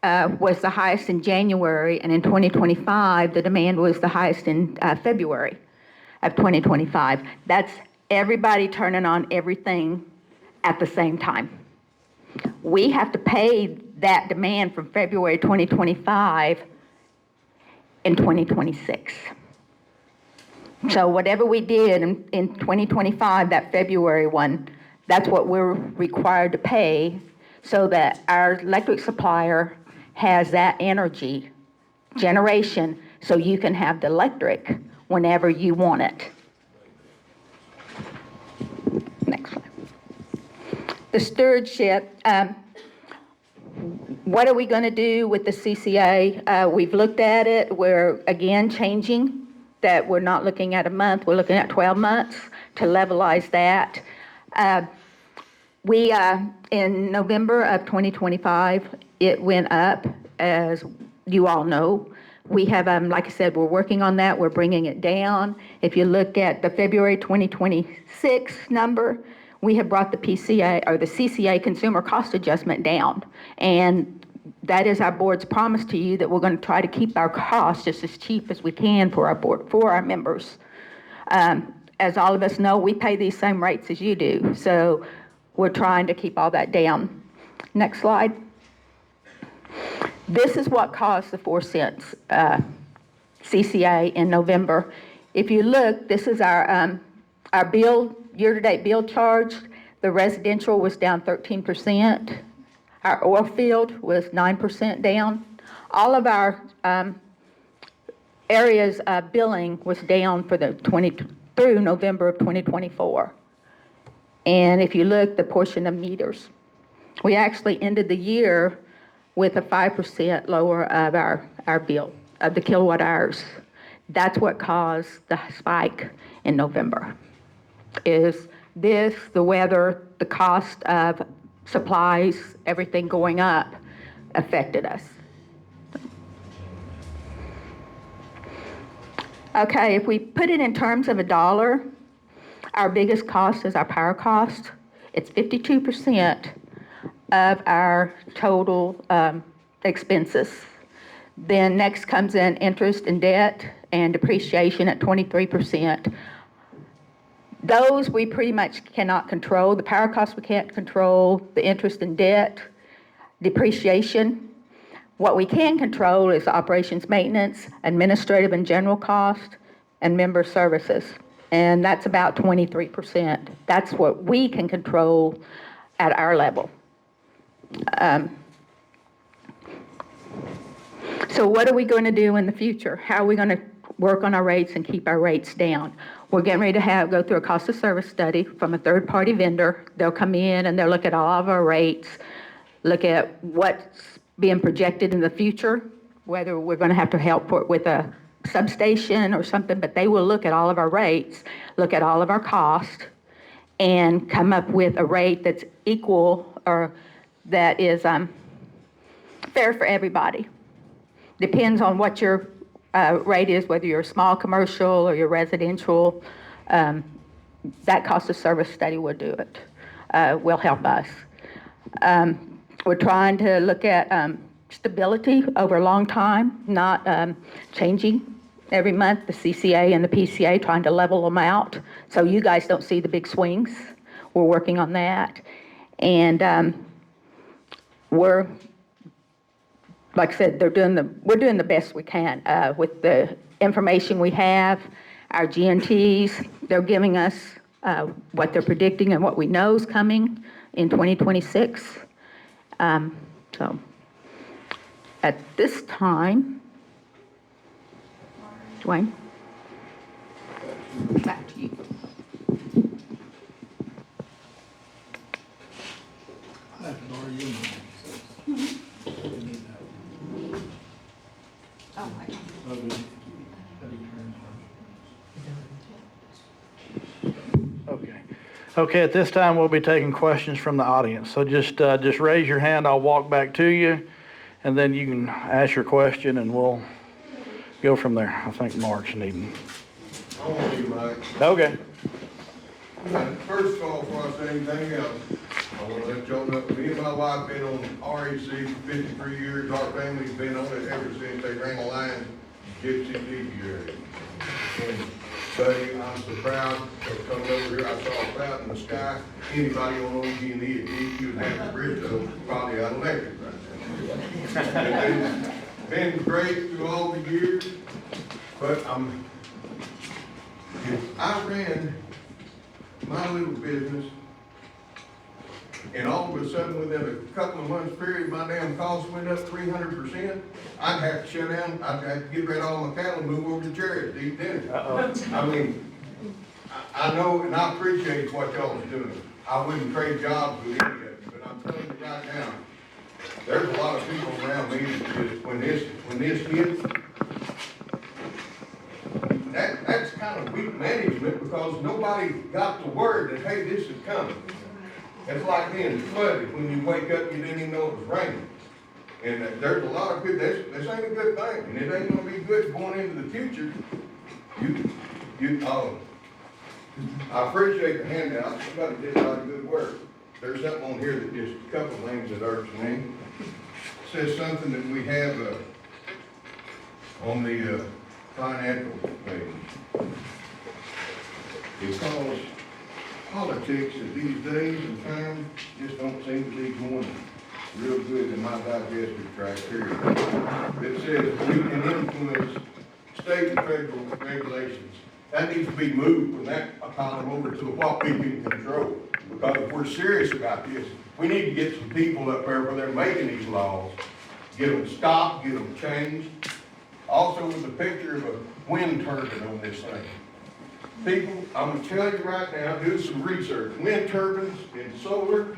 was the highest in January, and in 2025, the demand was the highest in February of 2025. That's everybody turning on everything at the same time. We have to pay that demand from February 2025 in 2026. So whatever we did in 2025, that February one, that's what we're required to pay so that our electric supplier has that energy generation so you can have the electric whenever you want it. Next slide. The stewardship. What are we going to do with the CCA? We've looked at it. We're, again, changing that. We're not looking at a month. We're looking at 12 months to levelize that. In November of 2025, it went up, as you all know. We have, like I said, we're working on that. We're bringing it down. If you look at the February 2026 number, we have brought the PCA, or the CCA, Consumer Cost Adjustment, down. And that is our board's promise to you that we're going to try to keep our costs just as cheap as we can for our board, for our members. As all of us know, we pay these same rates as you do. So we're trying to keep all that down. Next slide. This is what caused the 4 cents CCA in November. If you look, this is our bill, year-to-date bill charge. The residential was down 13%. Our oil field was 9% down. All of our areas of billing was down for through November of 2024. And if you look, the portion of meters, we actually ended the year with a 5% lower of our bill, of the kilowatt hours. That's what caused the spike in November. Is this, the weather, the cost of supplies, everything going up affected us. Okay, if we put it in terms of a dollar, our biggest cost is our power cost. It's 52% of our total expenses. Then next comes in interest and debt and depreciation at 23%. Those we pretty much cannot control. The power costs we can't control, the interest and debt, depreciation. What we can control is operations maintenance, administrative and general cost, and member services. And that's about 23%. That's what we can control at our level. So what are we going to do in the future? How are we going to work on our rates and keep our rates down? We're getting ready to go through a cost of service study from a third-party vendor. They'll come in and they'll look at all of our rates, look at what's being projected in the future, whether we're going to have to help with a substation or something, but they will look at all of our rates, look at all of our costs, and come up with a rate that's equal or that is fair for everybody. Depends on what your rate is, whether you're a small commercial or you're residential. That cost of service study will do it, will help us. We're trying to look at stability over a long time, not changing every month, the CCA and the PCA, trying to level them out, so you guys don't see the big swings. We're working on that. And we're, like I said, we're doing the best we can with the information we have. Our GNTs, they're giving us what they're predicting and what we know is coming in 2026. So at this time, Dwayne, back to you. Okay. Okay, at this time, we'll be taking questions from the audience. So just raise your hand, I'll walk back to you, and then you can ask your question, and we'll go from there. I think Mark's needing. I want you, Mike. Okay. First of all, before I say anything else, I want to let y'all know, me and my wife been on REC for 53 years. Our family's been on it ever since they ran the line Gypsy Deviary. And buddy, I'm so proud of coming over here. I saw a cloud in the sky. Anybody on OG&E at DQ would have to Bristow, probably out electric right now. It's been great through all the years, but I ran my little business, and all of a sudden, within a couple of months period, my damn costs went up 300%. I'd have to shut down, I'd have to get rid of all my cattle and move over to Cherry to eat dinner. I mean, I know and I appreciate what y'all are doing. I wouldn't trade jobs with any of you, but I'm telling you right now, there's a lot of people around me that just, when this hits, that's kind of weak management because nobody got the word that, hey, this is coming. It's like being flooded. When you wake up, you didn't even know it was raining. And there's a lot of good, this ain't a good thing, and it ain't gonna be good going into the future. I appreciate the handout. Somebody did a lot of good work. There's something on here that just, a couple of things that irks me. It says something that we have on the financial page. Because politics of these days and times just don't seem to be going real good in my digestive tract here. It says we can influence state and federal regulations. That needs to be moved from that column over to what we can control. Because if we're serious about this, we need to get some people up there where they're making these laws, get them stopped, get them changed. Also with a picture of a wind turbine on this thing. People, I'm gonna tell you right now, do some research. Wind turbines and solar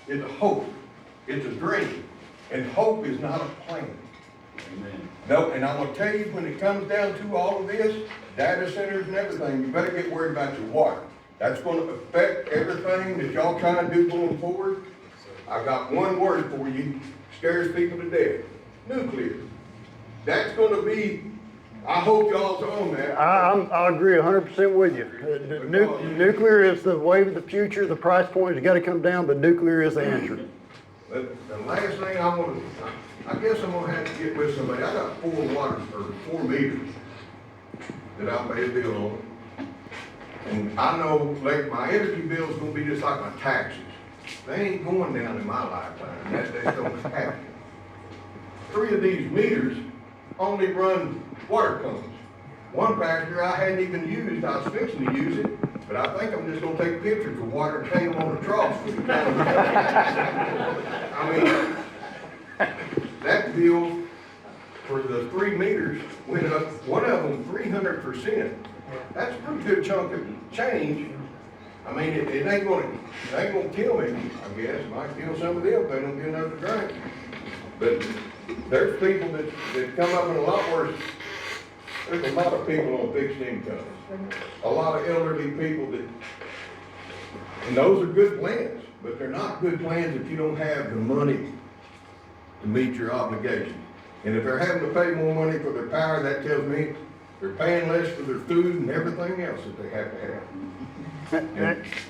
is a hope. It's a dream. And hope is not a plan. Amen. No, and I'm gonna tell you, when it comes down to all of this, data centers and everything, you better get worried about your water. That's gonna affect everything that y'all trying to do going forward. I got one word for you, scares people to death. Nuclear. That's gonna be, I hope y'all's on that. I agree 100% with you. Nuclear is the wave of the future. The price point has got to come down, but nuclear is the answer. But the last thing I guess I'm gonna have to get with somebody. I got 4 meters that I pay a bill on. And I know, like, my energy bill is gonna be just like my taxes. They ain't going down in my lifetime. That don't happen. 3 of these meters only run water pumps. One factor I hadn't even used, I was fixing to use it, but I think I'm just gonna take pictures of water and hang them on the trough. I mean, that bill for the 3 meters went up, one of them 300%. That's a pretty good chunk of change. I mean, it ain't gonna kill me, I guess. It might kill some of them if they don't get enough to drink. But there's people that come up with a lot worse. There's a lot of people on fixed incomes. A lot of elderly people and those are good plans, but they're not good plans if you don't have the money to meet your obligations. And if they're having to pay more money for their power, that tells me they're paying less for their food and everything else that they have to have.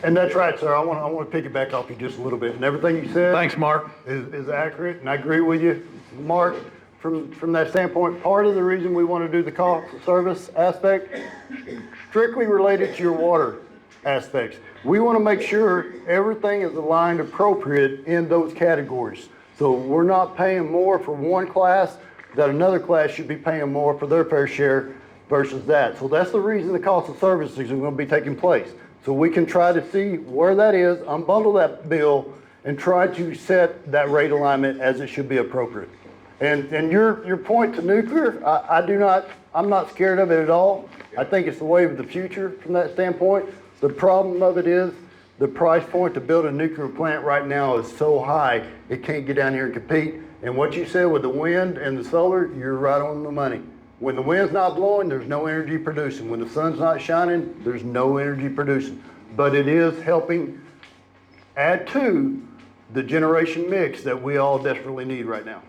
And that's right, sir. I want to piggyback off you just a little bit. And everything you said. Thanks, Mark. Is accurate, and I agree with you. Mark, from that standpoint, part of the reason we want to do the cost of service aspect, strictly related to your water aspects. We want to make sure everything is aligned appropriate in those categories. So we're not paying more for one class that another class should be paying more for their fair share versus that. So that's the reason the cost of services is going to be taking place. So we can try to see where that is, unbundle that bill, and try to set that rate alignment as it should be appropriate. And your point to nuclear, I'm not scared of it at all. I think it's the wave of the future from that standpoint. The problem of it is the price point to build a nuclear plant right now is so high, it can't get down here and compete. And what you said with the wind and the solar, you're right on the money. When the wind's not blowing, there's no energy producing. When the sun's not shining, there's no energy producing. But it is helping add to the generation mix that we all desperately need right now.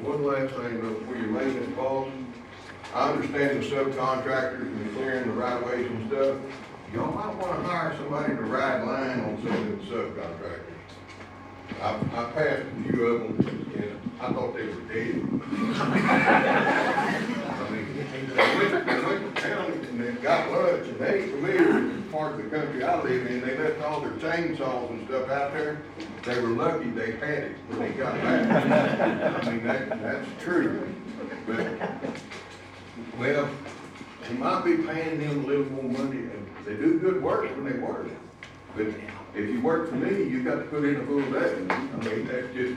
One last thing, though, for your maintenance calls, I understand the subcontractors and clearing the right of ways and stuff. Y'all might wanna hire somebody to ride line on some of the subcontractors. I passed a few of them, and I thought they were dead. I mean, they went to town and they got lunch, and they ain't familiar with the part of the country I live in. They left all their chainsaws and stuff out there. They were lucky they had it when they got back. I mean, that's true. But, well, you might be paying them a little more money, and they do good work when they work. But if you work for me, you got to put in a full day. I mean, that's just.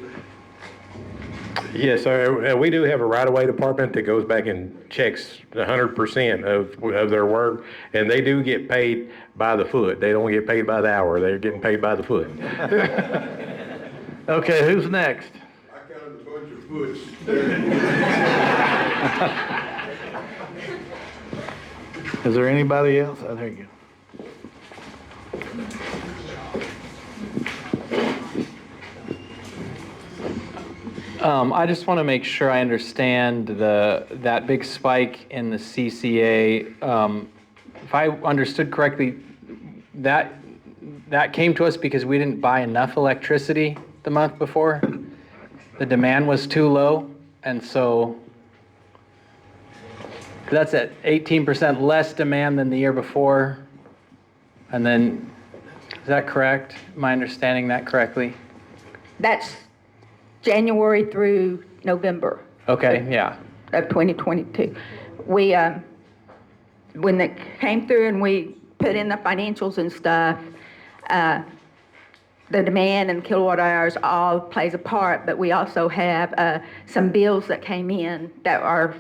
Yes, sir. We do have a right-of-way department that goes back and checks 100% of their work, and they do get paid by the foot. They don't get paid by the hour. They're getting paid by the foot. Okay, who's next? I counted a bunch of foots. Is there anybody else? Oh, there you go. I just want to make sure I understand that big spike in the CCA. If I understood correctly, that came to us because we didn't buy enough electricity the month before. The demand was too low, and so that's at 18% less demand than the year before. And then, is that correct? Am I understanding that correctly? That's January through November. Okay, yeah. Of 2022. We, when it came through and we put in the financials and stuff, the demand and kilowatt hours all plays a part, but we also have some bills that came in that are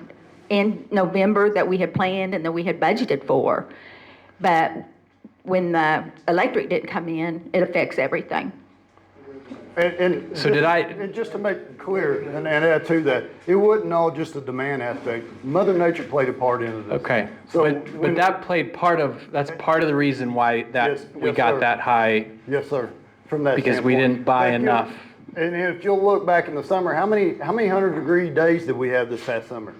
in November that we had planned and that we had budgeted for. But when the electric didn't come in, it affects everything. And So and just to make it clear and add to that, it wasn't all just the demand aspect. Mother Nature played a part in this. Okay, So but that played that's part of the reason why Yes, we yes, got sir. that high, Yes, sir. From that because we standpoint. didn't buy If you'll- enough. And if you'll look back in the summer, how many 100-degree days did we have this past summer?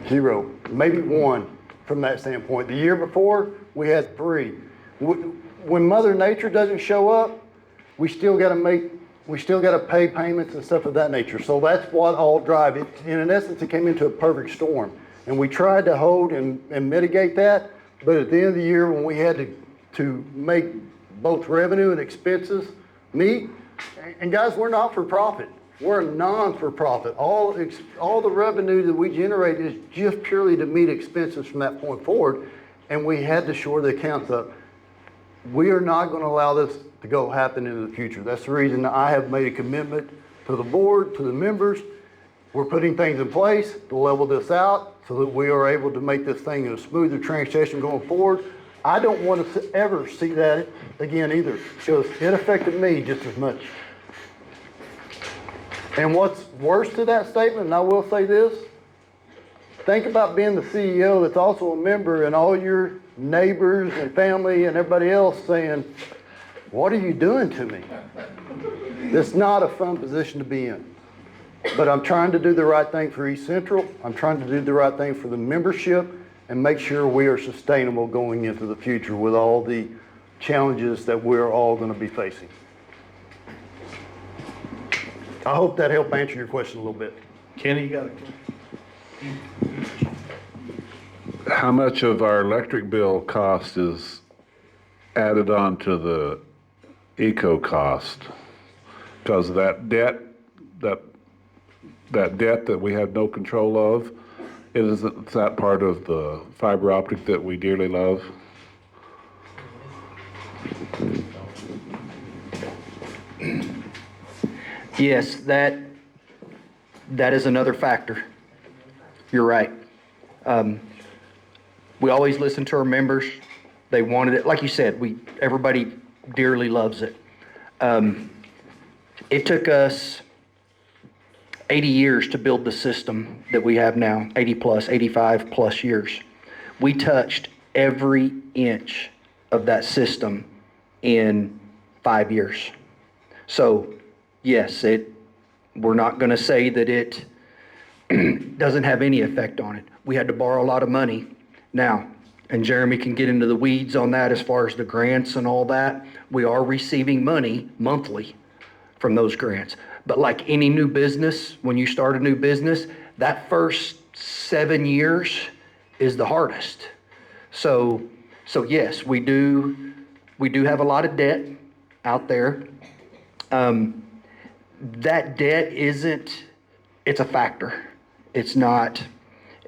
0, maybe 1 from that standpoint. The year before, we had 3. When Mother Nature doesn't show up, we still got to pay payments and stuff of that nature. So that's what all drive it. And in essence, it came into a perfect storm. And we tried to hold and mitigate that. But at the end of the year, when we had to make both revenue and expenses meet, and guys, we're not for profit. We're a non-for-profit. All the revenue that we generate is just purely to meet expenses from that point forward. And we had to shore the accounts up. We are not going to allow this to go happen in the future. That's the reason I have made a commitment to the board, to the members. We're putting things in place to level this out so that we are able to make this thing a smoother transition going forward. I don't want to ever see that again either, because it affected me just as much. And what's worse to that statement, and I will say this, think about being the CEO that's also a member and all your neighbors and family and everybody else saying, what are you doing to me? It's not a fun position to be in. But I'm trying to do the right thing for East Central. I'm trying to do the right thing for the membership and make sure we are sustainable going into the future with all the challenges that we're all going to be facing. I hope that helped answer your question a little bit. Kenny, you got it? How much of our electric bill cost is added on to the eco cost? Because that debt that we have no control of, is that part of the fiber optic that we dearly love? Yes, that is another factor. You're right. We always listen to our members. They wanted it. Like you said, everybody dearly loves it. It took us 80 years to build the system that we have now, 80 plus, 85 plus years. We touched every inch of that system in 5 years. So yes, we're not going to say that it doesn't have any effect on it. We had to borrow a lot of money. Now, and Jeremy can get into the weeds on that as far as the grants and all that. We are receiving money monthly from those grants. But like any new business, when you start a new business, that first 7 years is the hardest. So yes, we do have a lot of debt out there. That debt it's a factor. It's not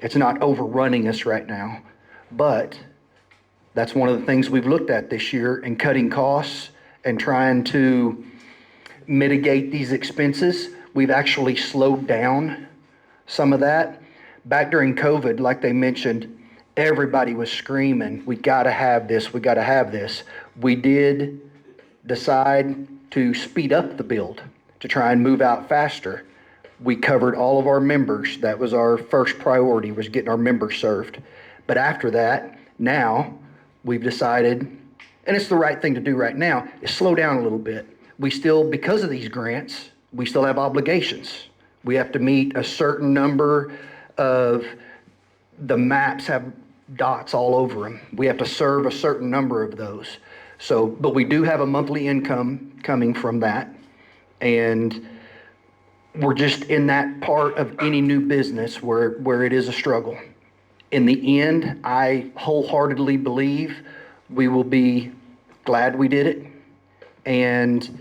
overrunning us right now, but that's one of the things we've looked at this year in cutting costs and trying to mitigate these expenses. We've actually slowed down some of that. Back during COVID, like they mentioned, everybody was screaming, we gotta have this, we gotta have this. We did decide to speed up the build to try and move out faster. We covered all of our members. That was our first priority, was getting our members served. But after that, now we've decided, and it's the right thing to do right now, is slow down a little bit. We still, because of these grants, we still have obligations. We have to meet a certain number of, the maps have dots all over them. We have to serve a certain number of those. So, but we do have a monthly income coming from that. And we're just in that part of any new business where it is a struggle. In the end, I wholeheartedly believe we will be glad we did it. And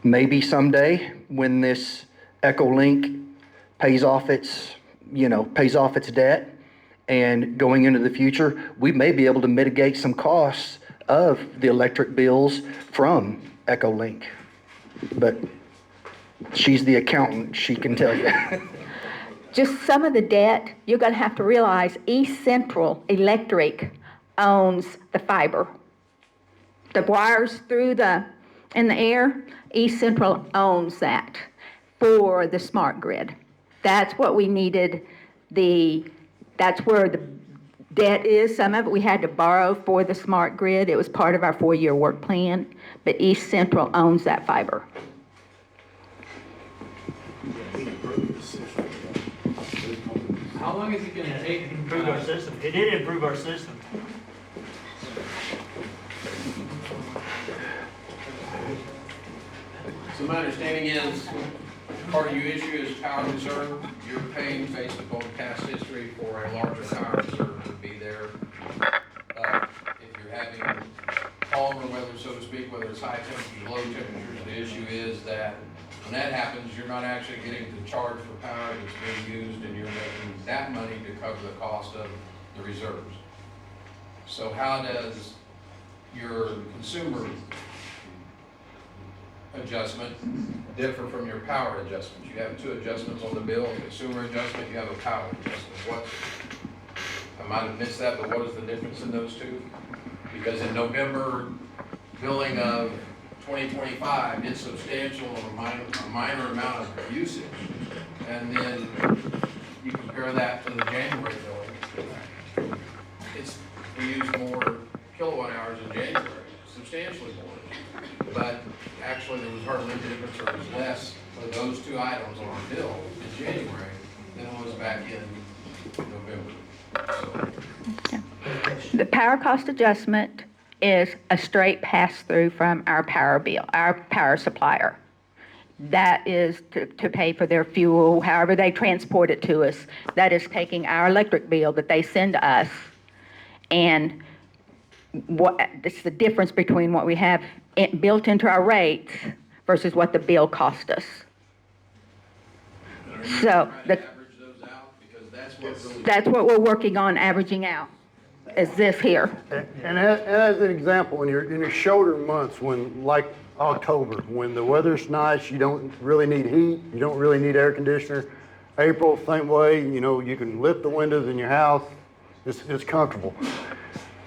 maybe someday when this Echolink pays off its debt and going into the future, we may be able to mitigate some costs of the electric bills from Echolink. But she's the accountant, she can tell you. Just some of the debt, you're going to have to realize East Central Electric owns the fiber. The wires in the air, East Central owns that for the smart grid. That's what we needed. That's where the debt is. Some of it we had to borrow for the smart grid. It was part of our 4-year work plan, but East Central owns that fiber. How long is it going to take to improve our system? It did improve our system. So my understanding is part of your issue is power reserve. You're paying based upon past history for a larger power reserve to be there. If you're having calmer weather, so to speak, whether it's high temperatures, low temperatures, the issue is that when that happens, you're not actually getting the charge for power that's being used, and you're making that money to cover the cost of the reserves. So how does your consumer adjustment differ from your power adjustment? You have two adjustments on the bill, a consumer adjustment, you have a power adjustment. I might have missed that, but what is the difference in those two? Because in November, billing of 2025, it's substantial of a minor amount of usage. And then you compare that to the January billing. We use more kilowatt hours in January, substantially more. But actually there was hardly any difference, or it was less for those two items on our bill in January than it was back in November. The power cost adjustment is a straight pass-through from our power bill, our power supplier. that is to pay for their fuel, however they transport it to us. That is taking our electric bill that they send to us, and it's the difference between what we have built into our rates versus what the bill cost us. So that's what we're working on averaging out, is this here. And as an example, in your shoulder months, when like October, when the weather's nice, you don't really need heat, you don't really need air conditioner. April, same way, you know, you can lift the windows in your house, it's comfortable.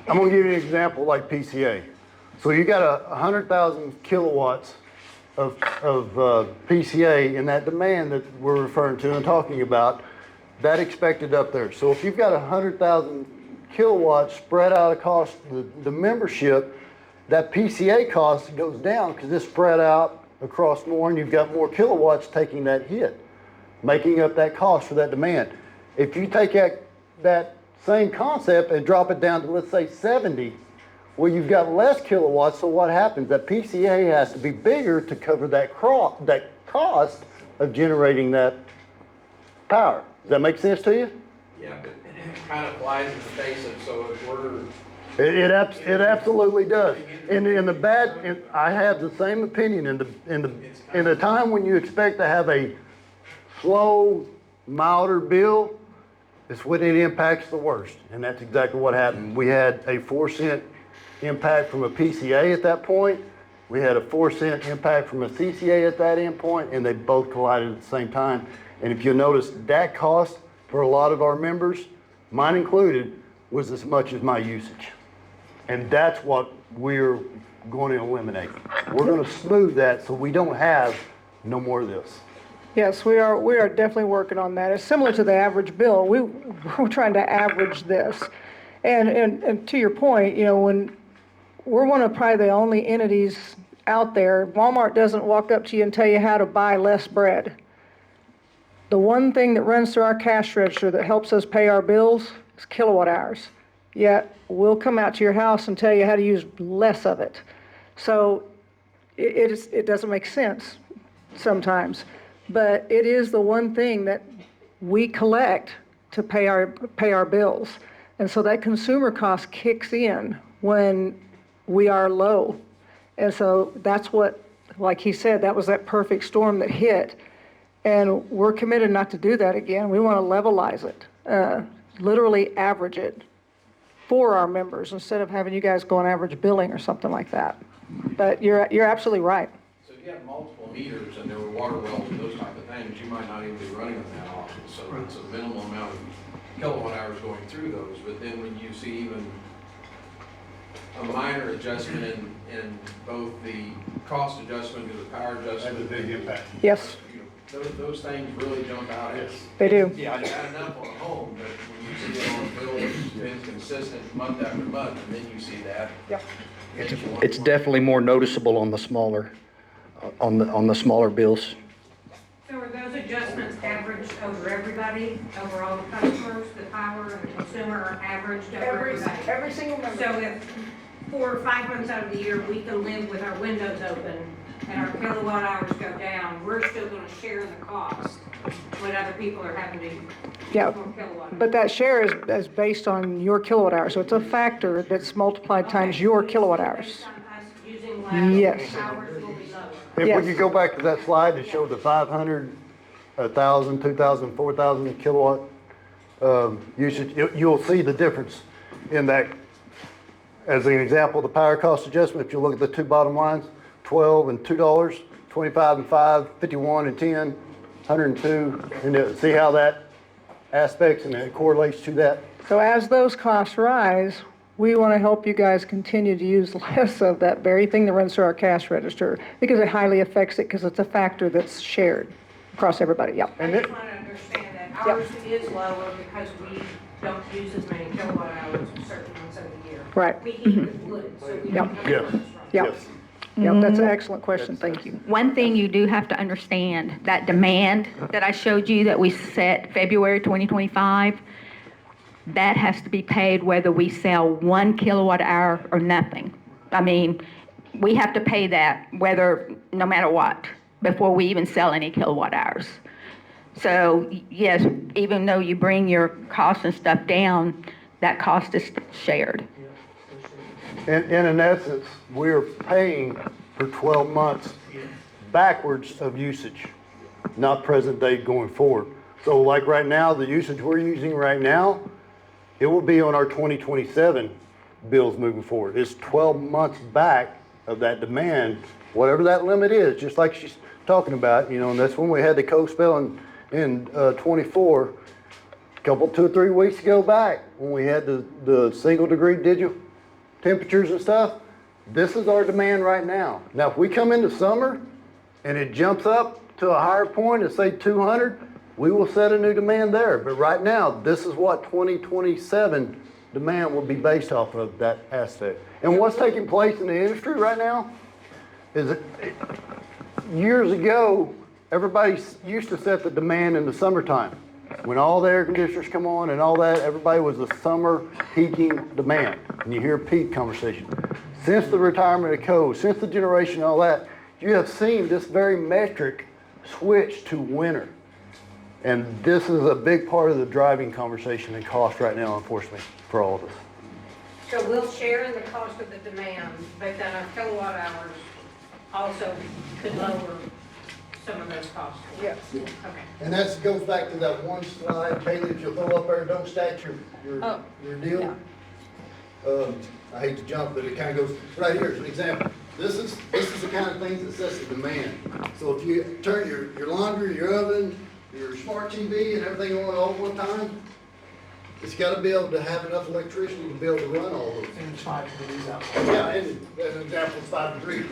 I'm gonna give you an example like PCA. So you got 100,000 kilowatts of PCA in that demand that we're referring to and talking about, that expected up there. So if you've got 100,000 kilowatts spread out across the membership, that PCA cost goes down because it's spread out across more and you've got more kilowatts taking that hit, making up that cost for that demand. If you take that same concept and drop it down to, let's say, 70, well, you've got less kilowatts, so what happens? That PCA has to be bigger to cover that cost of generating that power. Does that make sense to you? Yeah, but it kind of flies in the face of, so if we're... It absolutely does. I have the same opinion. In the time when you expect to have a slow, milder bill, it's when it impacts the worst. And that's exactly what happened. We had a 4-cent impact from a PCA at that point. We had a 4-cent impact from a CCA at that end point, and they both collided at the same time. And if you'll notice, that cost for a lot of our members, mine included, was as much as my usage. And that's what we're going to eliminate. We're going to smooth that so we don't have no more of this. Yes, we are definitely working on that. It's similar to the average bill. We're trying to average this. And to your point, you know, when we're one of probably the only entities out there, Walmart doesn't walk up to you and tell you how to buy less bread. The one thing that runs through our cash register that helps us pay our bills is kilowatt hours. Yet we'll come out to your house and tell you how to use less of it. So it doesn't make sense sometimes, but it is the one thing that we collect to pay our bills. And so that consumer cost kicks in when we are low. And so that's what, like he said, that was that perfect storm that hit. And we're committed not to do that again. We want to levelize it, literally average it for our members instead of having you guys go on average billing or something like that. But you're absolutely right. So if you have multiple meters and there were water wells and those type of things, you might not even be running them that often. So it's a minimal amount of kilowatt hours going through those. But then when you see even a minor adjustment in both the cost adjustment and the power adjustment. That's a big impact. Yes. Those things really jump out. Yes. They do. Yeah, it's not enough on a home, but when you see it on a bill that's been consistent month after month, and then you see that. Yep. It's definitely more noticeable on the smaller, on the smaller bills. So are those adjustments averaged over everybody, over all the customers, the power and the consumer are averaged over everybody? Every single member. So if 4 or 5 months out of the year, we can live with our windows open and our kilowatt hours go down, we're still gonna share the cost when other people are having to use Yeah, more kilowatt hours. but that share is based on your kilowatt hours. So it's a factor that's multiplied times your kilowatt hours. Based on us using less, Yes. hours will be lower. If Yes. we could go back to that slide that showed the 500, 1,000, 2,000, 4,000 kilowatt usage, you'll see the difference in that. As an example, the power cost adjustment, if you look at the two bottom lines, $12 and $2, 25 and 5, 51 and 10, 102, and see how that aspects and it correlates to that. So as those costs rise, we want to help you guys continue to use less of that very thing that runs through our cash register because it highly affects it because it's a factor that's shared across everybody. Yep. I just want to understand that ours is lower because we don't use as many kilowatt hours certain months of the year. Right. We heat with wood, so we don't have Yes. to run. Yep. Yep, that's an excellent question. Thank you. One thing you do have to understand, that demand that I showed you that we set February 2025, that has to be paid whether we sell 1 kilowatt hour or nothing. I mean, we have to pay that no matter what. before we even sell any kilowatt hours. So yes, even though you bring your costs and stuff down, that cost is shared. And in essence, we're paying for 12 months backwards of usage, not present day going forward. So like right now, the usage we're using right now, it will be on our 2027 bills moving forward. It's 12 months back of that demand, whatever that limit is, just like she's talking about, you know, and that's when we had the cold spell in 24, couple, 2 or 3 weeks ago back, when we had the single degree digit temperatures and stuff. This is our demand right now. Now, if we come into summer and it jumps up to a higher point of say 200, we will set a new demand there. But right now, this is what 2027 demand will be based off of, that aspect. And what's taking place in the industry right now is years ago, everybody used to set the demand in the summertime. When all the air conditioners come on and all that, everybody was a summer peaking demand. And you hear peak conversation. Since the retirement of coal, since the generation and all that, you have seen this very metric switch to winter. And this is a big part of the driving conversation and cost right now, unfortunately, for all of us. So we'll share in the cost of the demand, but then our kilowatt hours also could lower some of those costs. Yes. Okay. And that goes back to that one slide, Haley, if you'll throw up there, don't stack your deal. I hate to jump, but it kind of goes, right here, as an example. This is the kind of things that sets the demand. So if you turn your laundry, your oven, your smart TV and everything on all at one time, it's got to be able to have enough electricity to be able to run all those. And it's 5 degrees out. Yeah, and an example is 5 degrees.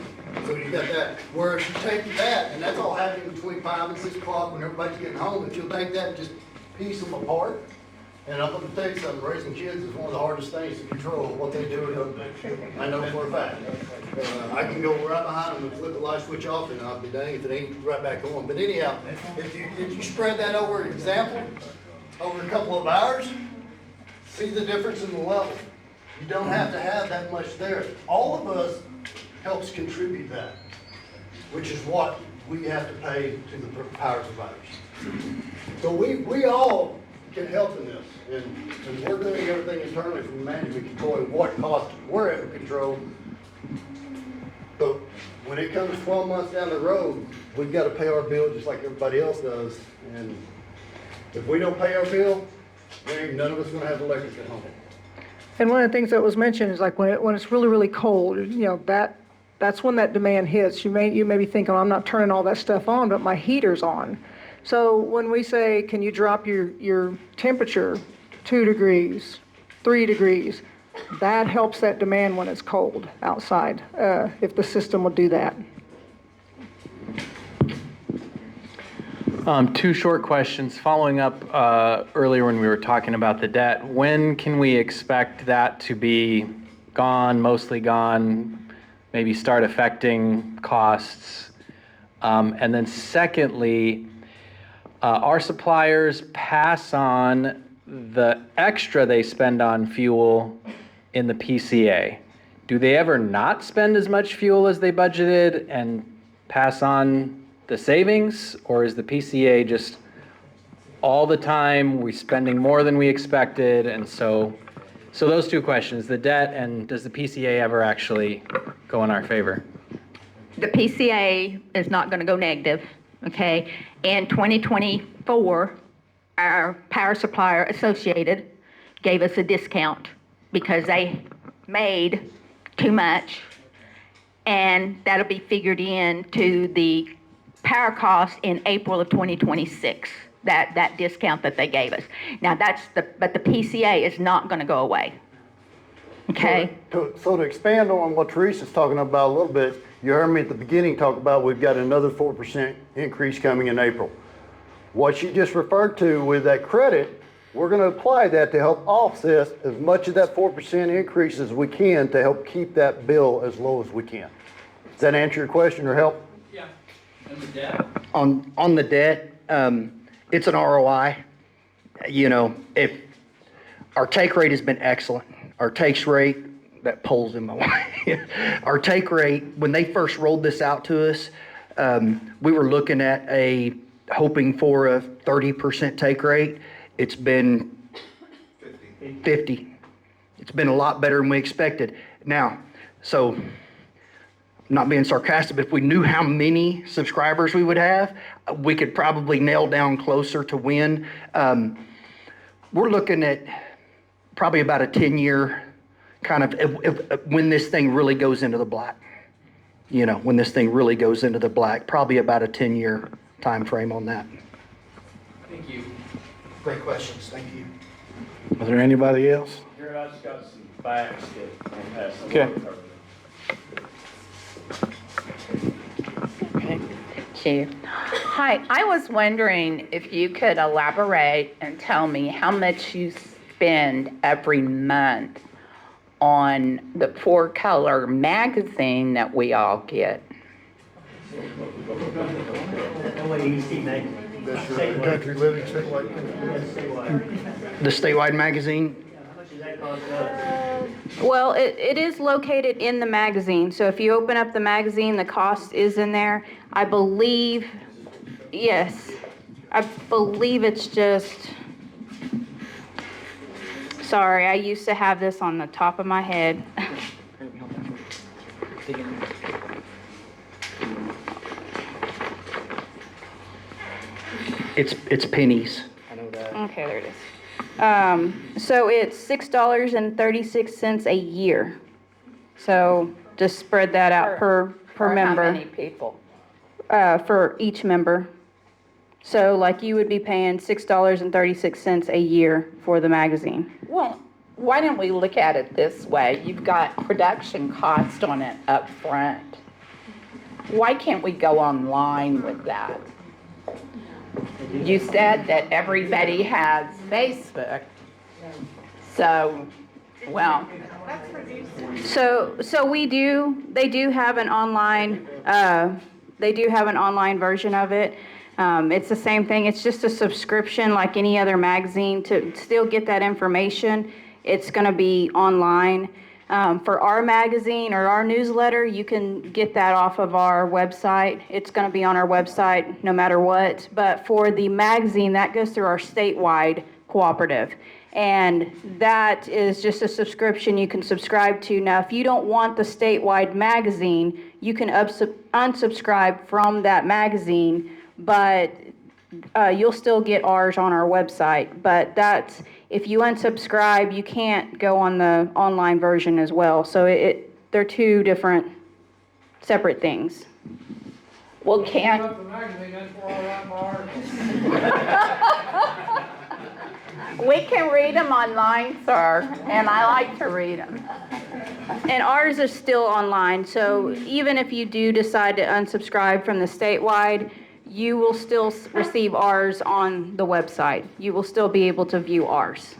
So you got that. Where if you take that, and that's all happening between 5 and 6 o'clock when everybody's getting home, if you'll take that and just piece them apart, and I'm going to tell you something, raising kids is one of the hardest things to control, what they do. I know for a fact. I can go right behind them and flip the light switch off, and I'll be dang if it ain't right back on. But anyhow, if you spread that over an example, over a couple of hours, see the difference in the level. You don't have to have that much there. All of us helps contribute that, which is what we have to pay to the power providers. So we all can help in this, and we're doing everything internally from management control and what cost we're able to control. But when it comes 12 months down the road, we've got to pay our bill just like everybody else does. And if we don't pay our bill, none of us are going to have electric at home. And one of the things that was mentioned is like when it's really, really cold, you know, that's when that demand hits. You may be thinking, I'm not turning all that stuff on, but my heater's on. So when we say, can you drop your temperature 2 degrees, 3 degrees, that helps that demand when it's cold outside, if the system will do that. 2 short questions. Following up earlier when we were talking about the debt, when can we expect that to be gone, mostly gone, maybe start affecting costs? And then secondly, our suppliers pass on the extra they spend on fuel in the PCA. Do they ever not spend as much fuel as they budgeted and pass on the savings, or is the PCA just all the time we're spending more than we expected? And so those 2 questions, the debt and does the PCA ever actually go in our favor? The PCA is not going to go negative, okay? In 2024, our power supplier Associated gave us a discount because they made too much, and that'll be figured into the power cost in April of 2026, that discount that they gave us. Now but the PCA is not going to go away. Okay? So to expand on what Teresa's talking about a little bit, you heard me at the beginning talk about we've got another 4% increase coming in April. What you just referred to with that credit, we're going to apply that to help offset as much of that 4% increase as we can to help keep that bill as low as we can. Does that answer your question or help? Yeah. And the debt? On the debt, it's an ROI. You know, if our take rate has been excellent. Our takes rate, that pole's in my way. Our take rate, when they first rolled this out to us, We were looking at hoping for a 30% take rate. It's been 50. It's been a lot better than we expected. Now, so, not being sarcastic, but if we knew how many subscribers we would have, we could probably nail down closer to when. We're looking at probably about a 10-year kind of, when this thing really goes into the black. You know, when this thing really goes into the black, probably about a 10-year time frame on that. Thank you. Great questions, thank you. Is there anybody else? Here, I just got some facts that I'll pass along. Okay. Chair. Hi, I was wondering if you could elaborate and tell me how much you spend every month on the 4-color magazine that we all get. Country living, The statewide magazine? Well, it is located in the magazine, so if you open up the magazine, the cost is in there. I believe, yes, I believe it's just, sorry, I used to have this on the top of my head. It's pennies. I know that. Okay, there it is. So it's $6.36 a year. So just spread that out per member. How many people? For each member. So like you would be paying $6.36 a year for the magazine. Well, why don't we look at it this way? You've got production cost on it up front. Why can't we go online with that? You said that everybody has Facebook. So, well. So they do have an online, version of it. It's the same thing. It's just a subscription like any other magazine. To still get that information, it's going to be online. For our magazine or our newsletter, you can get that off of our website. It's going to be on our website no matter what. But for the magazine, that goes through our statewide cooperative. And that is just a subscription you can subscribe to. Now, if you don't want the statewide magazine, you can unsubscribe from that magazine, but you'll still get ours on our website. But that's, if you unsubscribe, you can't go on the online version as well. So they're two different, separate things. Well, can't. We can read them online, sir, and I like to read them. And ours is still online, so even if you do decide to unsubscribe from the statewide, you will still receive ours on the website. You will still be able to view ours.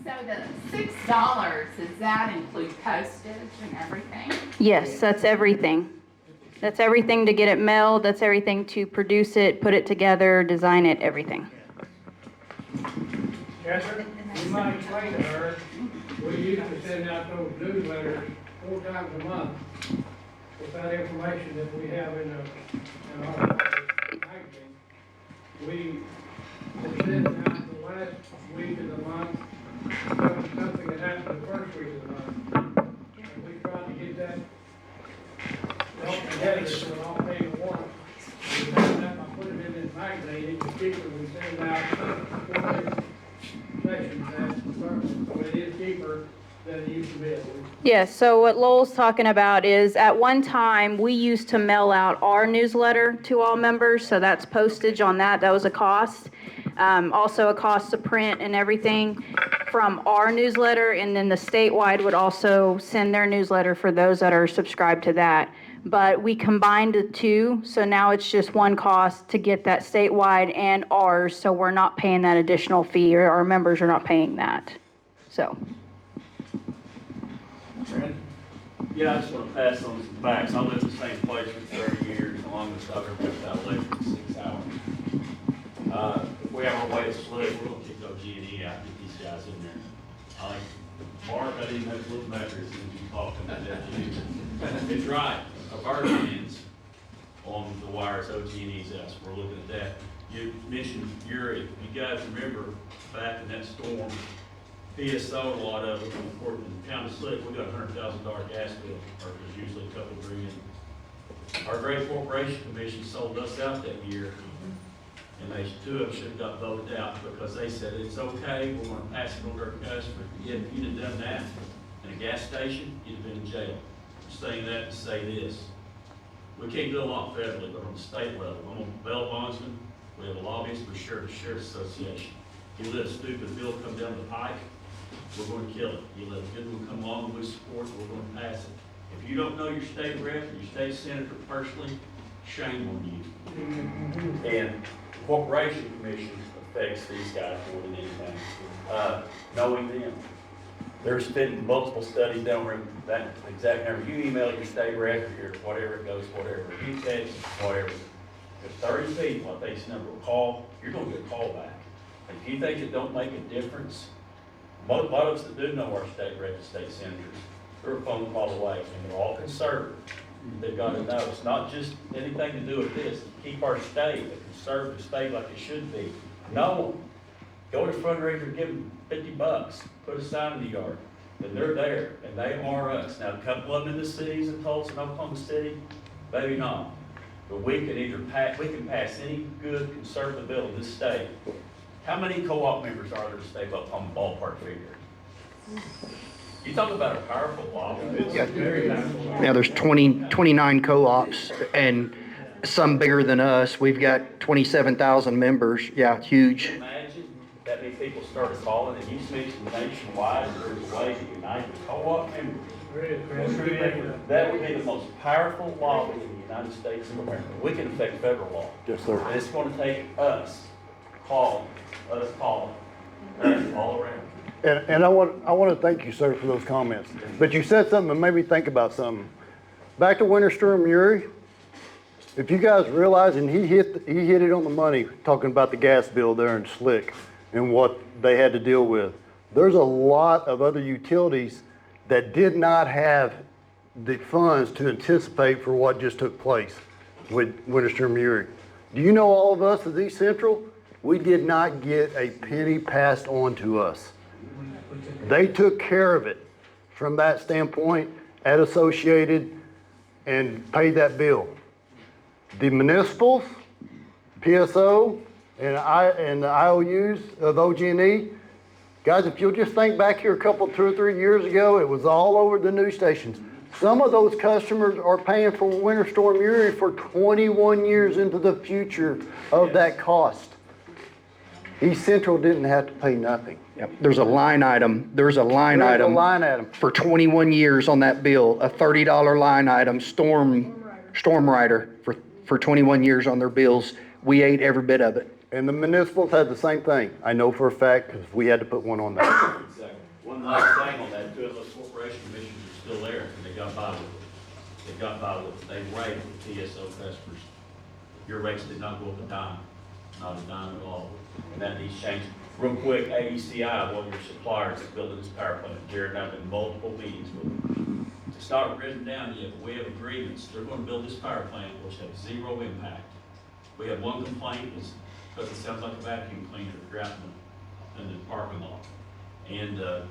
So the $6, does that include postage and everything? Yes, that's everything. That's everything to get it mailed, that's everything to produce it, put it together, design it, everything. Yes, sir. You might explain to her, we used to send out those newsletters 4 times a month with that information that we have in our magazine. We send out the last week of the month, something that happened the first week of the month. And we tried to get that all together so it all came at once. We found out by putting it in this magazine, it's cheaper than sending out 4 sections at the service, so it is cheaper than it used to be. Yes, so what Lowell's talking about is at one time, we used to mail out our newsletter to all members, so that's postage on that. That was a cost. Also a cost to print and everything from our newsletter, and then the statewide would also send their newsletter for those that are subscribed to that. But we combined the two, so now it's just one cost to get that statewide and ours, so we're not paying that additional fee, or our members are not paying that, so. Yeah, I just want to pass on some facts. I lived in the same place for 30 years, the longest I've ever been without electric, 6 hours. If we have our way to split, we're going to kick those G&E out, get these guys in there. Mark, I didn't have to look back there as soon as you talked about that. It's right. Of our hands, on the wires OG&E's out, so we're looking at that. You mentioned Uri. You guys remember back in that storm, PSO, a lot of it, in the town of Slick, we got $100,000 gas bill, or there's usually a couple grand. Our great corporation commission sold us out that year, and they, two of them should have got voted out because they said it's okay, we're gonna pass it on to our customers. Yet if you'd have done that in a gas station, you'd have been in jail. I'm saying that to say this. We can't do a lot federally, but on the state level, I'm a bail bondsman, we have a lobbyist for Sheriff's Association. You let a stupid bill come down the pike, we're going to kill it. You let a good one come along and we support it, we're going to pass it. If you don't know your state rep or your state senator personally, shame on you. And the corporation commission affects these guys more than anything. Knowing them. There's been multiple studies down where that exact number. You email your state rep or your whatever it goes, whatever. You text, whatever. If 30 people, I think this number will call, you're going to get a call back. And if you think it don't make a difference, a lot of us that do know our state reps and state senators, they're a phone call away, and they're all conservative. They've got to know it's not just anything to do with this. Keep our state a conservative state like it should be. Know them. Go to fundraiser, give them $50, put a sign in the yard, and they're there, and they are us. Now, a couple of them in the cities in Tulsa and Oklahoma City, maybe not. But we can either pass any good conservative bill in this state. How many co-op members are there to stay up on the ballpark figure? You talk about a powerful law. Yeah, yeah, there's 29 co-ops and some bigger than us. We've got 27,000 members. Yeah, huge. Imagine that many people started calling, and you mentioned nationwide, there's a way to unite the co-op members. That would be the most powerful lobby in the United States of America. We can affect federal law. Yes, sir. And it's going to take us calling, us all around. And I want to thank you, sir, for those comments. But you said something that made me think about something. Back to Winter Storm Uri, if you guys realize, and he hit it on the money, talking about the gas bill there in Slick and what they had to deal with. There's a lot of other utilities that did not have the funds to anticipate for what just took place with Winter Storm Uri. Do you know all of us at East Central? We did not get a penny passed on to us. They took care of it from that standpoint at Associated and paid that bill. The municipals, PSO, and the IOUs of OG&E, guys, if you'll just think back here 2 or 3 years ago, it was all over the news stations. Some of those customers are paying for Winter Storm Uri for 21 years into the future of that cost. East Central didn't have to pay nothing. Yep. There's a line item for 21 years on that bill, a $30 line item, Storm Rider for 21 years on their bills. We ate every bit of it. And the municipals had the same thing. I know for a fact because we had to put one on that. Exactly. One last thing on that, 2 of those corporation commissions are still there, and they got by with it. They got by with it. They rated the TSO customers. Your rates did not go up a dime, not a dime at all. And that needs changing. Real quick, AECI, one of your suppliers is building this power plant. Jared and I've been in multiple meetings with them. It's not written down yet, but we have agreements. They're going to build this power plant, which has 0 impact. We have one complaint, is because it sounds like a vacuum cleaner in the parking lot. And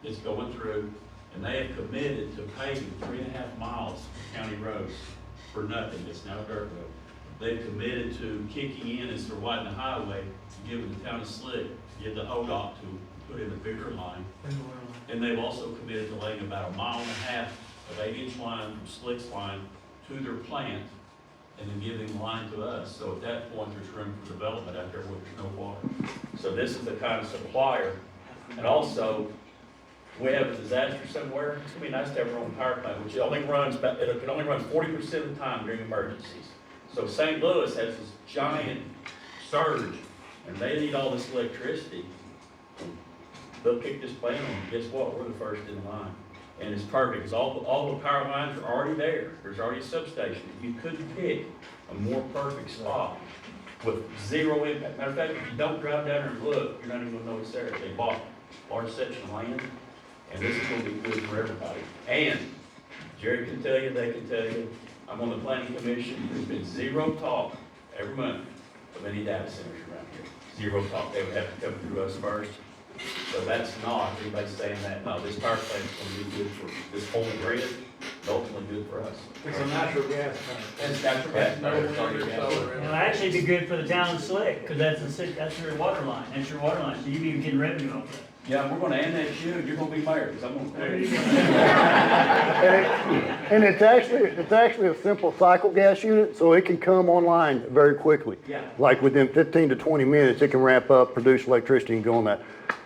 it's going through, and they have committed to paving 3.5 miles of county roads for nothing. It's now a dirt road. They've committed to kicking in as they're widening the highway, giving the town of Slick, give the ODOT to put in a bigger line. And they've also committed to laying about 1.5 miles of 8-inch line from Slick's line to their plant, and then giving the line to us. So at that point, there's room for development out there where there's no water. So this is the kind of supplier. And also, we have a disaster somewhere, it's gonna be nice to have our own power plant, which it can only run 40% of the time during emergencies. So St. Louis has this giant surge, and they need all this electricity. They'll kick this plant on, and guess what? We're the first in line. And it's perfect, because all the power lines are already there. There's already a substation. You couldn't pick a more perfect spot with 0 impact. Matter of fact, if you don't drive down there and look, you're not even gonna know it's there. They bought a large section of land, and this is gonna be good for everybody. And Jerry can tell you, they can tell you, I'm on the planning commission. There's been zero talk every month of any data centers around here. Zero talk. They would have to come through us first. So that's not, anybody saying that, no, this power plant's gonna be good for this whole grid, and ultimately good for us. It's a natural gas plant. It's natural gas. It's already gas. It'll actually be good for the town of Slick, because that's your water line, that's your water line, so you'll be getting revenue off that. Yeah, we're gonna annex you, and you're gonna be mayor, because I'm gonna quit. And it's actually a simple cycle gas unit, so it can come online very quickly. Yeah. Like within 15 to 20 minutes, it can ramp up, produce electricity, and go on that.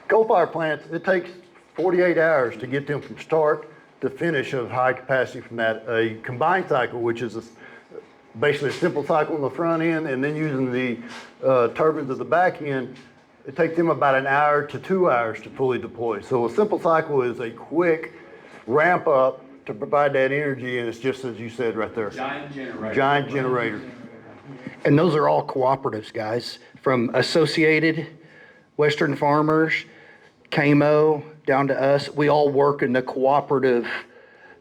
Coal-fired plants, it takes 48 hours to get them from start to finish of high capacity from that. A combined cycle, which is basically a simple cycle on the front end, and then using the turbines at the back end, it takes them about an hour to 2 hours to fully deploy. So a simple cycle is a quick ramp up to provide that energy, and it's just as you said right there. Giant generator. Giant generator. And those are all cooperatives, guys, from Associated, Western Farmers, KMO, down to us. We all work in the cooperative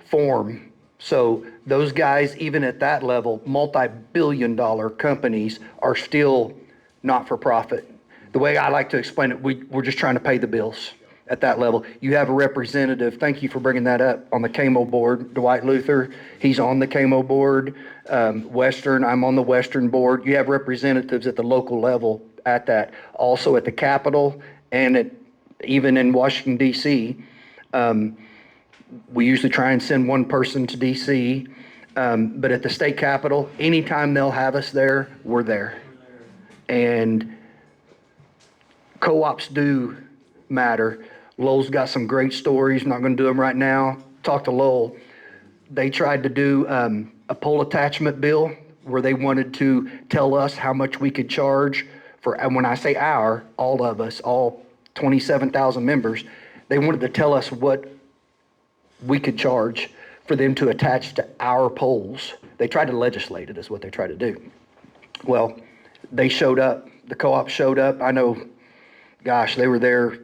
form. So those guys, even at that level, multi-billion-dollar companies are still not for profit. The way I like to explain it, we're just trying to pay the bills at that level. You have a representative, thank you for bringing that up, on the KMO board, Dwight Luther. He's on the KMO board. Western, I'm on the Western board. You have representatives at the local level at that. Also at the Capitol and even in Washington, D.C. We usually try and send one person to D.C., but at the state capitol, anytime they'll have us there, we're there. And co-ops do matter. Lowell's got some great stories. I'm not going to do them right now. Talk to Lowell. They tried to do a pole attachment bill where they wanted to tell us how much we could charge for, and when I say all of us, all 27,000 members, they wanted to tell us what we could charge for them to attach to our poles. They tried to legislate it is what they tried to do. Well, they showed up. The co-op showed up. I know, gosh, they were there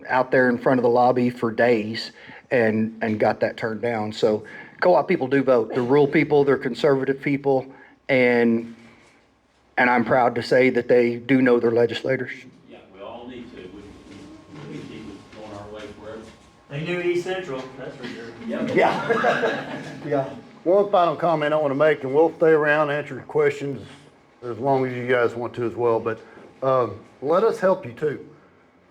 out there in front of the lobby for days and got that turned down. So co-op people do vote. They're rural people, they're conservative people, and I'm proud to say that they do know their legislators. Yeah, we all need to. We keep going our way forever. They knew East Central, that's for sure. Yeah. Yeah. One final comment I want to make, and we'll stay around and answer questions as long as you guys want to as well, but let us help you too.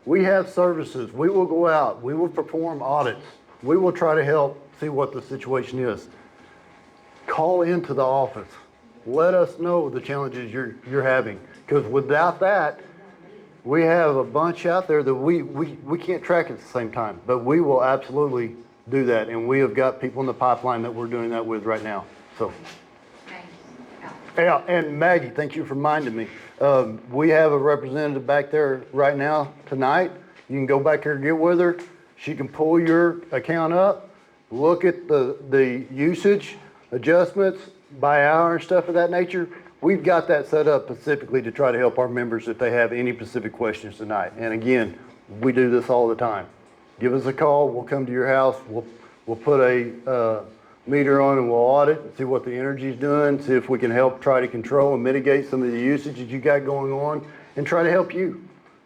We have services. We will go out. We will perform audits. We will try to help see what the situation is. Call into the office. Let us know the challenges you're having, because without that, we have a bunch out there that we can't track at the same time, but we will absolutely do that, and we have got people in the pipeline that we're doing that with right now. So, yeah, and Maggie, thank you for reminding me. We have a representative back there right now tonight. You can go back there and get with her. She can pull your account up, look at the usage adjustments by hour and stuff of that nature. We've got that set up specifically to try to help our members if they have any specific questions tonight. And again, we do this all the time. Give us a call. We'll come to your house. We'll put a meter on and we'll audit and see what the energy's doing, see if we can help try to control and mitigate some of the usage that you got going on and try to help you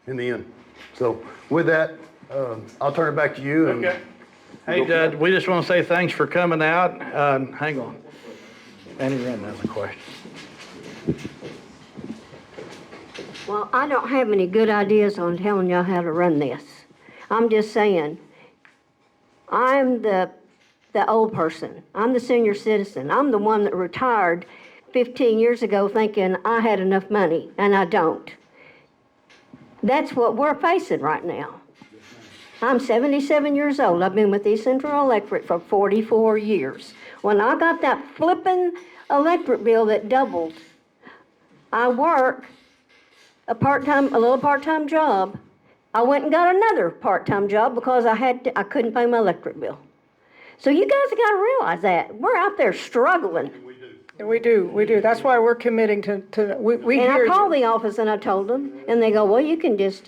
in the end. So with that, I'll turn it back to you. And okay. Hey, we just want to say thanks for coming out. Hang on. Annie Wren has a question. Well, I don't have any good ideas on telling y'all how to run this. I'm just saying, I'm the old person. I'm the senior citizen. I'm the one that retired 15 years ago thinking I had enough money, and I don't. That's what we're facing right now. I'm 77 years old. I've been with East Central Electric for 44 years. When I got that flippin' electric bill that doubled, I work a little part-time job. I went and got another part-time job because I couldn't pay my electric bill. So you guys got to realize that. We're out there struggling. We do. That's why we're committing to we and hear I called the office and I told them, and they go, well, you can just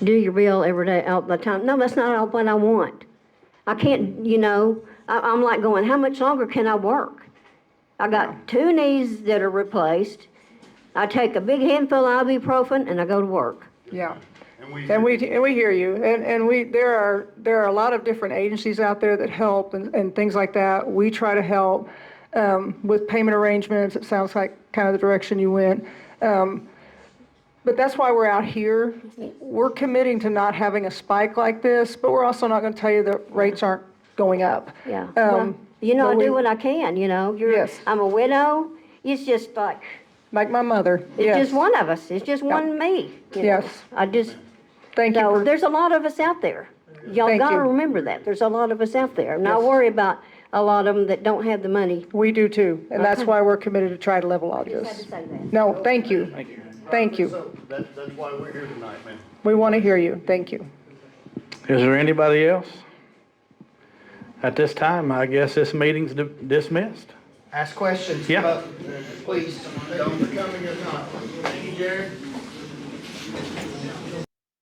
do your bill every day all the time. No, that's not what I want. I can't, I'm like going, how much longer can I work? I got 2 knees that are replaced. I take a big handful of ibuprofen and I go to work. Yeah. And we hear you, and there are a lot of different agencies out there that help and things like that. We try to help with payment arrangements. It sounds like kind of the direction you went. But that's why we're out here. We're committing to not having a spike like this, but we're also not going to tell you that rates aren't going up. Yeah. Well, you know, I do what I can, you know. Yes. I'm a widow. It's just like my mother. It's Yes. just one of us. It's just one me. You know? Yes. I just. Thank you. So there's a lot of us out there. Y'all Thank gotta you. remember that. There's a lot of us out there. And I Yes. worry about a lot of them that don't have the money. We do too, and that's Okay. why we're committed to try to level out Just this. had to say that. No, thank you. Thank you. So that's why we're here tonight, man. We want to hear you. Thank you. Is there anybody else? At this time, I guess this meeting's dismissed. Ask questions. Yeah. Please. Thank you for coming tonight. Thank you, Jared.